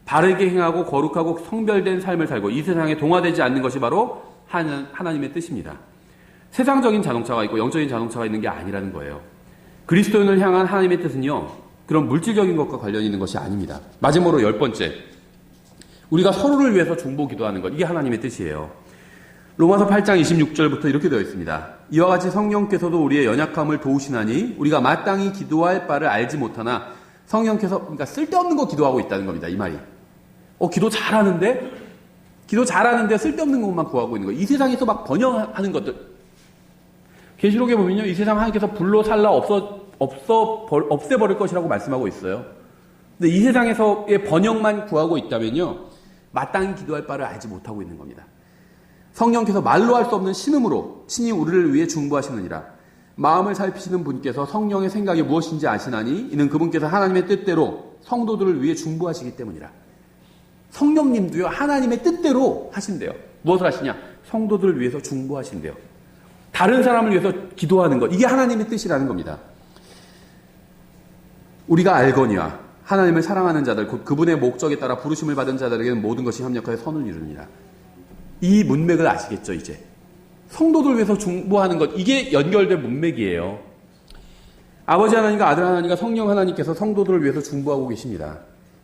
바르게 행하고 거룩하고 성별된 삶을 살고 이 세상에 동화되지 않는 것이 바로 하나님의 뜻입니다. 세상적인 자동차가 있고 영적인 자동차가 있는 게 아니라는 거예요. 그리스도인을 향한 하나님의 뜻은요, 그런 물질적인 것과 관련이 있는 것이 아닙니다. 마지막으로 10번째, 우리가 서로를 위해서 중보 기도하는 것, 이게 하나님의 뜻이에요. 로마서 8장 26절부터 이렇게 되어 있습니다. 이와 같이 성령께서도 우리의 연약함을 도우시나니 우리가 마땅히 기도할 바를 알지 못하나 성령께서, 그러니까 쓸데없는 거 기도하고 있다는 겁니다. 이 말이. 기도 잘하는데 쓸데없는 것만 구하고 있는 거예요. 이 세상에서 막 번영하는 것들. 계시록에 보면요, 이 세상 하나님께서 불로 살라 없애버릴 것이라고 말씀하고 있어요. 근데 이 세상에서의 번영만 구하고 있다면요, 마땅히 기도할 바를 알지 못하고 있는 겁니다. 성령께서 말로 할 수 없는 신음으로 친히 우리를 위해 중보하시느니라. 마음을 살피시는 분께서 성령의 생각이 무엇인지 아시나니 이는 그분께서 하나님의 뜻대로 성도들을 위해 중보하시기 때문이라. 성령님도요, 하나님의 뜻대로 하신대요. 무엇을 하시냐? 성도들을 위해서 중보하신대요. 다른 사람을 위해서 기도하는 것, 이게 하나님의 뜻이라는 겁니다. 우리가 알거니와 하나님을 사랑하는 자들, 곧 그분의 목적에 따라 부르심을 받은 자들에게는 모든 것이 협력하여 선을 이루느니라. 이 문맥을 아시겠죠, 이제? 성도들 위해서 중보하는 것, 이게 연결된 문맥이에요. 아버지 하나님과 아들 하나님과 성령 하나님께서 성도들을 위해서 중보하고 계십니다.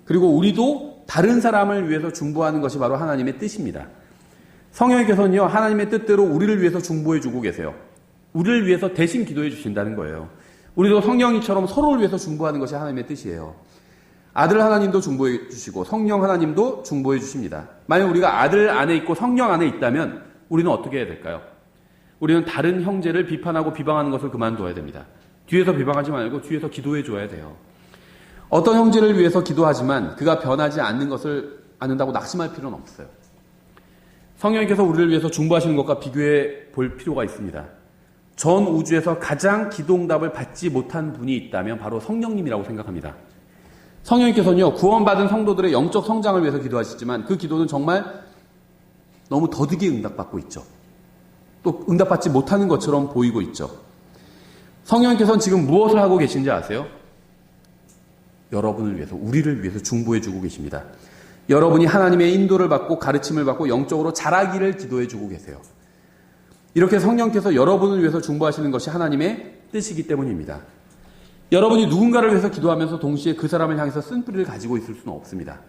그리고 우리도 다른 사람을 위해서 중보하는 것이 바로 하나님의 뜻입니다. 성령께서는요, 하나님의 뜻대로 우리를 위해서 중보해 주고 계세요. 우리를 위해서 대신 기도해 주신다는 거예요. 우리도 성령이처럼 서로를 위해서 중보하는 것이 하나님의 뜻이에요. 아들 하나님도 중보해 주시고 성령 하나님도 중보해 주십니다. 만약 우리가 아들 안에 있고 성령 안에 있다면 우리는 어떻게 해야 될까요? 우리는 다른 형제를 비판하고 비방하는 것을 그만둬야 됩니다. 뒤에서 비방하지 말고 뒤에서 기도해 줘야 돼요. 어떤 형제를 위해서 기도하지만 그가 변하지 않는 것을 않는다고 낙심할 필요는 없어요. 성령님께서 우리를 위해서 중보하시는 것과 비교해 볼 필요가 있습니다. 전 우주에서 가장 기도응답을 받지 못한 분이 있다면 바로 성령님이라고 생각합니다. 성령님께서는요, 구원받은 성도들의 영적 성장을 위해서 기도하시지만 그 기도는 정말 너무 더디게 응답받고 있죠. 또 응답받지 못하는 것처럼 보이고 있죠. 성령님께서는 지금 무엇을 하고 계신지 아세요? 여러분을 위해서, 우리를 위해서 중보해 주고 계십니다. 여러분이 하나님의 인도를 받고 가르침을 받고 영적으로 자라기를 기도해 주고 계세요. 이렇게 성령께서 여러분을 위해서 중보하시는 것이 하나님의 뜻이기 때문입니다. 여러분이 누군가를 위해서 기도하면서 동시에 그 사람을 향해서 쓴뿌리를 가지고 있을 수는 없습니다.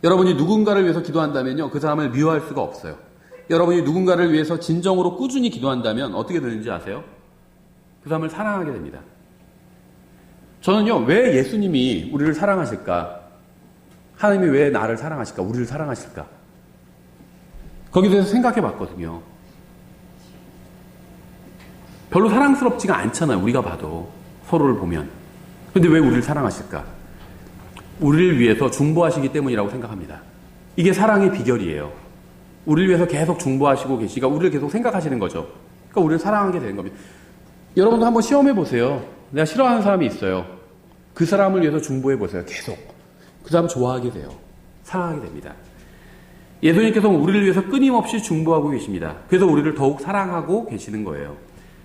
여러분이 누군가를 위해서 기도한다면요, 그 사람을 미워할 수가 없어요. 여러분이 누군가를 위해서 진정으로 꾸준히 기도한다면 어떻게 되는지 아세요? 그 사람을 사랑하게 됩니다. 저는요, 왜 예수님이 우리를 사랑하실까? 하나님이 왜 나를 사랑하실까? 우리를 사랑하실까? 거기에 대해서 생각해 봤거든요. 별로 사랑스럽지가 않잖아요, 우리가 봐도. 서로를 보면. 근데 왜 우리를 사랑하실까? 우리를 위해서 중보하시기 때문이라고 생각합니다. 이게 사랑의 비결이에요. 우리를 위해서 계속 중보하시고 계시니까 우리를 계속 생각하시는 거죠. 그러니까 우리를 사랑하게 되는 겁니다. 여러분도 한번 시험해 보세요. 내가 싫어하는 사람이 있어요. 그 사람을 위해서 중보해 보세요. 계속. 그 사람 좋아하게 돼요. 사랑하게 됩니다. 예수님께서는 우리를 위해서 끊임없이 중보하고 계십니다. 그래서 우리를 더욱 사랑하고 계시는 거예요.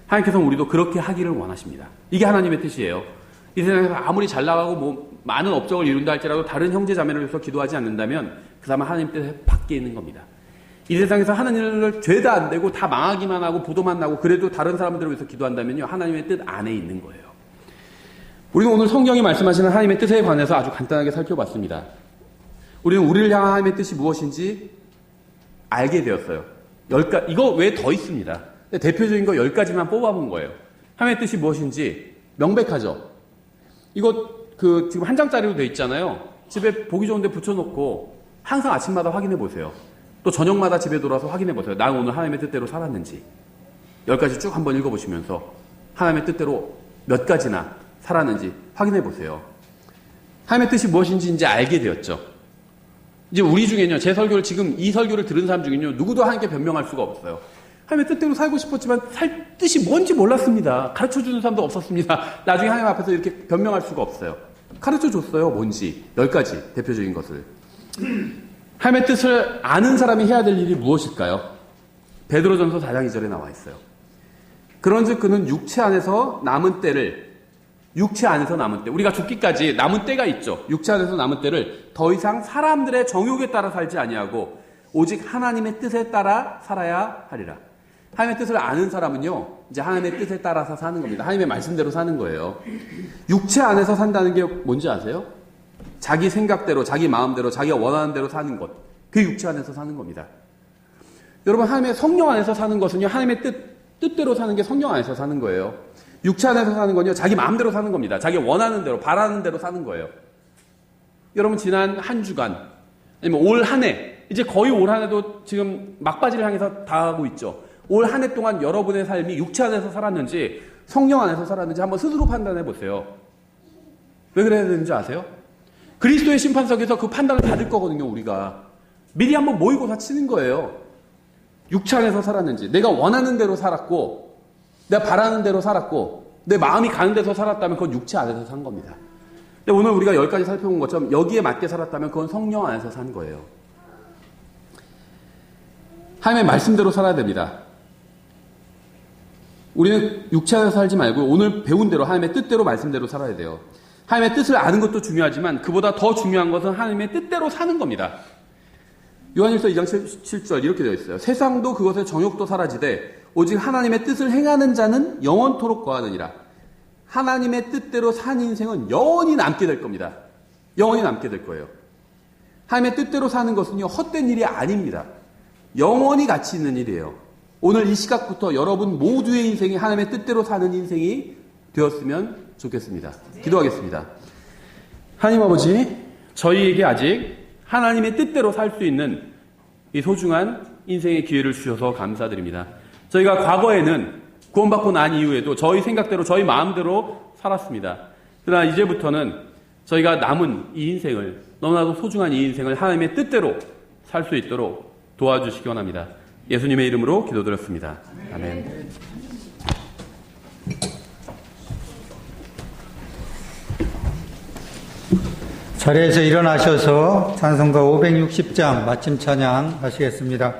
하나님께서는 우리도 그렇게 하기를 원하십니다. 이게 하나님의 뜻이에요. 이 세상에서 아무리 잘 나가고 많은 업적을 이룬다 할지라도 다른 형제 자매를 위해서 기도하지 않는다면 그 사람은 하나님 뜻에 밖에 있는 겁니다. 이 세상에서 하나님을 죄도 안 되고 다 망하기만 하고 부도만 나고 그래도 다른 사람들을 위해서 기도한다면요, 하나님의 뜻 안에 있는 거예요. 우리는 오늘 성경이 말씀하시는 하나님의 뜻에 관해서 아주 간단하게 살펴봤습니다. 우리는 우리를 향한 하나님의 뜻이 무엇인지 알게 되었어요. 이거 외에 더 있습니다. 대표적인 거 10가지만 뽑아본 거예요. 하나님의 뜻이 무엇인지 명백하죠. 이거 지금 한 장짜리로 돼 있잖아요. 집에 보기 좋은데 붙여놓고 항상 아침마다 확인해 보세요. 또 저녁마다 집에 돌아서 확인해 보세요. 난 오늘 하나님의 뜻대로 살았는지. 10가지 쭉 한번 읽어보시면서 하나님의 뜻대로 몇 가지나 살았는지 확인해 보세요. 하나님의 뜻이 무엇인지 이제 알게 되었죠. 이제 우리 중에는요, 제 설교를 지금 이 설교를 들은 사람 중에는요, 누구도 하나님께 변명할 수가 없어요. 하나님의 뜻대로 살고 싶었지만 살 뜻이 뭔지 몰랐습니다. 가르쳐주는 사람도 없었습니다. 나중에 하나님 앞에서 이렇게 변명할 수가 없어요. 가르쳐줬어요. 뭔지. 10가지 대표적인 것을. 하나님의 뜻을 아는 사람이 해야 될 일이 무엇일까요? 베드로전서 4장 2절에 나와 있어요. 그런즉 그는 육체 안에서 남은 때를, 우리가 죽기까지 남은 때가 있죠. 육체 안에서 남은 때를 더 이상 사람들의 정욕에 따라 살지 아니하고 오직 하나님의 뜻에 따라 살아야 하리라. 하나님의 뜻을 아는 사람은요, 이제 하나님의 뜻에 따라서 사는 겁니다. 하나님의 말씀대로 사는 거예요. 육체 안에서 산다는 게 뭔지 아세요? 자기 생각대로, 자기 마음대로, 자기가 원하는 대로 사는 것. 그게 육체 안에서 사는 겁니다. 여러분, 하나님의 성령 안에서 사는 것은요, 하나님의 뜻대로 사는 게 성령 안에서 사는 거예요. 육체 안에서 사는 건요, 자기 마음대로 사는 겁니다. 자기 원하는 대로, 바라는 대로 사는 거예요. 여러분, 지난 한 주간, 아니면 올 한 해, 이제 거의 올 한 해도 지금 막바지를 향해서 다가고 있죠. 올 한 해 동안 여러분의 삶이 육체 안에서 살았는지, 성령 안에서 살았는지 한번 스스로 판단해 보세요. 왜 그래야 되는지 아세요? 그리스도의 심판석에서 그 판단을 받을 거거든요, 우리가. 미리 한번 모의고사 치는 거예요. 육체 안에서 살았는지, 내가 원하는 대로 살았고, 내가 바라는 대로 살았고, 내 마음이 가는 데서 살았다면 그건 육체 안에서 산 겁니다. 근데 오늘 우리가 여기까지 살펴본 것처럼 여기에 맞게 살았다면 그건 성령 안에서 산 거예요. 하나님의 말씀대로 살아야 됩니다. 우리는 육체 안에서 살지 말고 오늘 배운 대로 하나님의 뜻대로 말씀대로 살아야 돼요. 하나님의 뜻을 아는 것도 중요하지만 그보다 더 중요한 것은 하나님의 뜻대로 사는 겁니다. 요한일서 2장 7절 이렇게 되어 있어요. 세상도 그것의 정욕도 사라지되 오직 하나님의 뜻을 행하는 자는 영원토록 거하느니라. 하나님의 뜻대로 산 인생은 영원히 남게 될 겁니다. 영원히 남게 될 거예요. 하나님의 뜻대로 사는 것은요, 헛된 일이 아닙니다. 영원히 가치 있는 일이에요. 오늘 이 시각부터 여러분 모두의 인생이 하나님의 뜻대로 사는 인생이 되었으면 좋겠습니다. 기도하겠습니다. 하나님 아버지, 저희에게 아직 하나님의 뜻대로 살 수 있는 이 소중한 인생의 기회를 주셔서 감사드립니다. 저희가 과거에는 구원받고 난 이후에도 저희 생각대로 저희 마음대로 살았습니다. 그러나 이제부터는 저희가 남은 이 인생을, 너무나도 소중한 이 인생을 하나님의 뜻대로 살 수 있도록 도와주시기 원합니다. 예수님의 이름으로 기도드렸습니다. 아멘. 자리에서 일어나셔서 찬송가 560장 마침 찬양 하시겠습니다.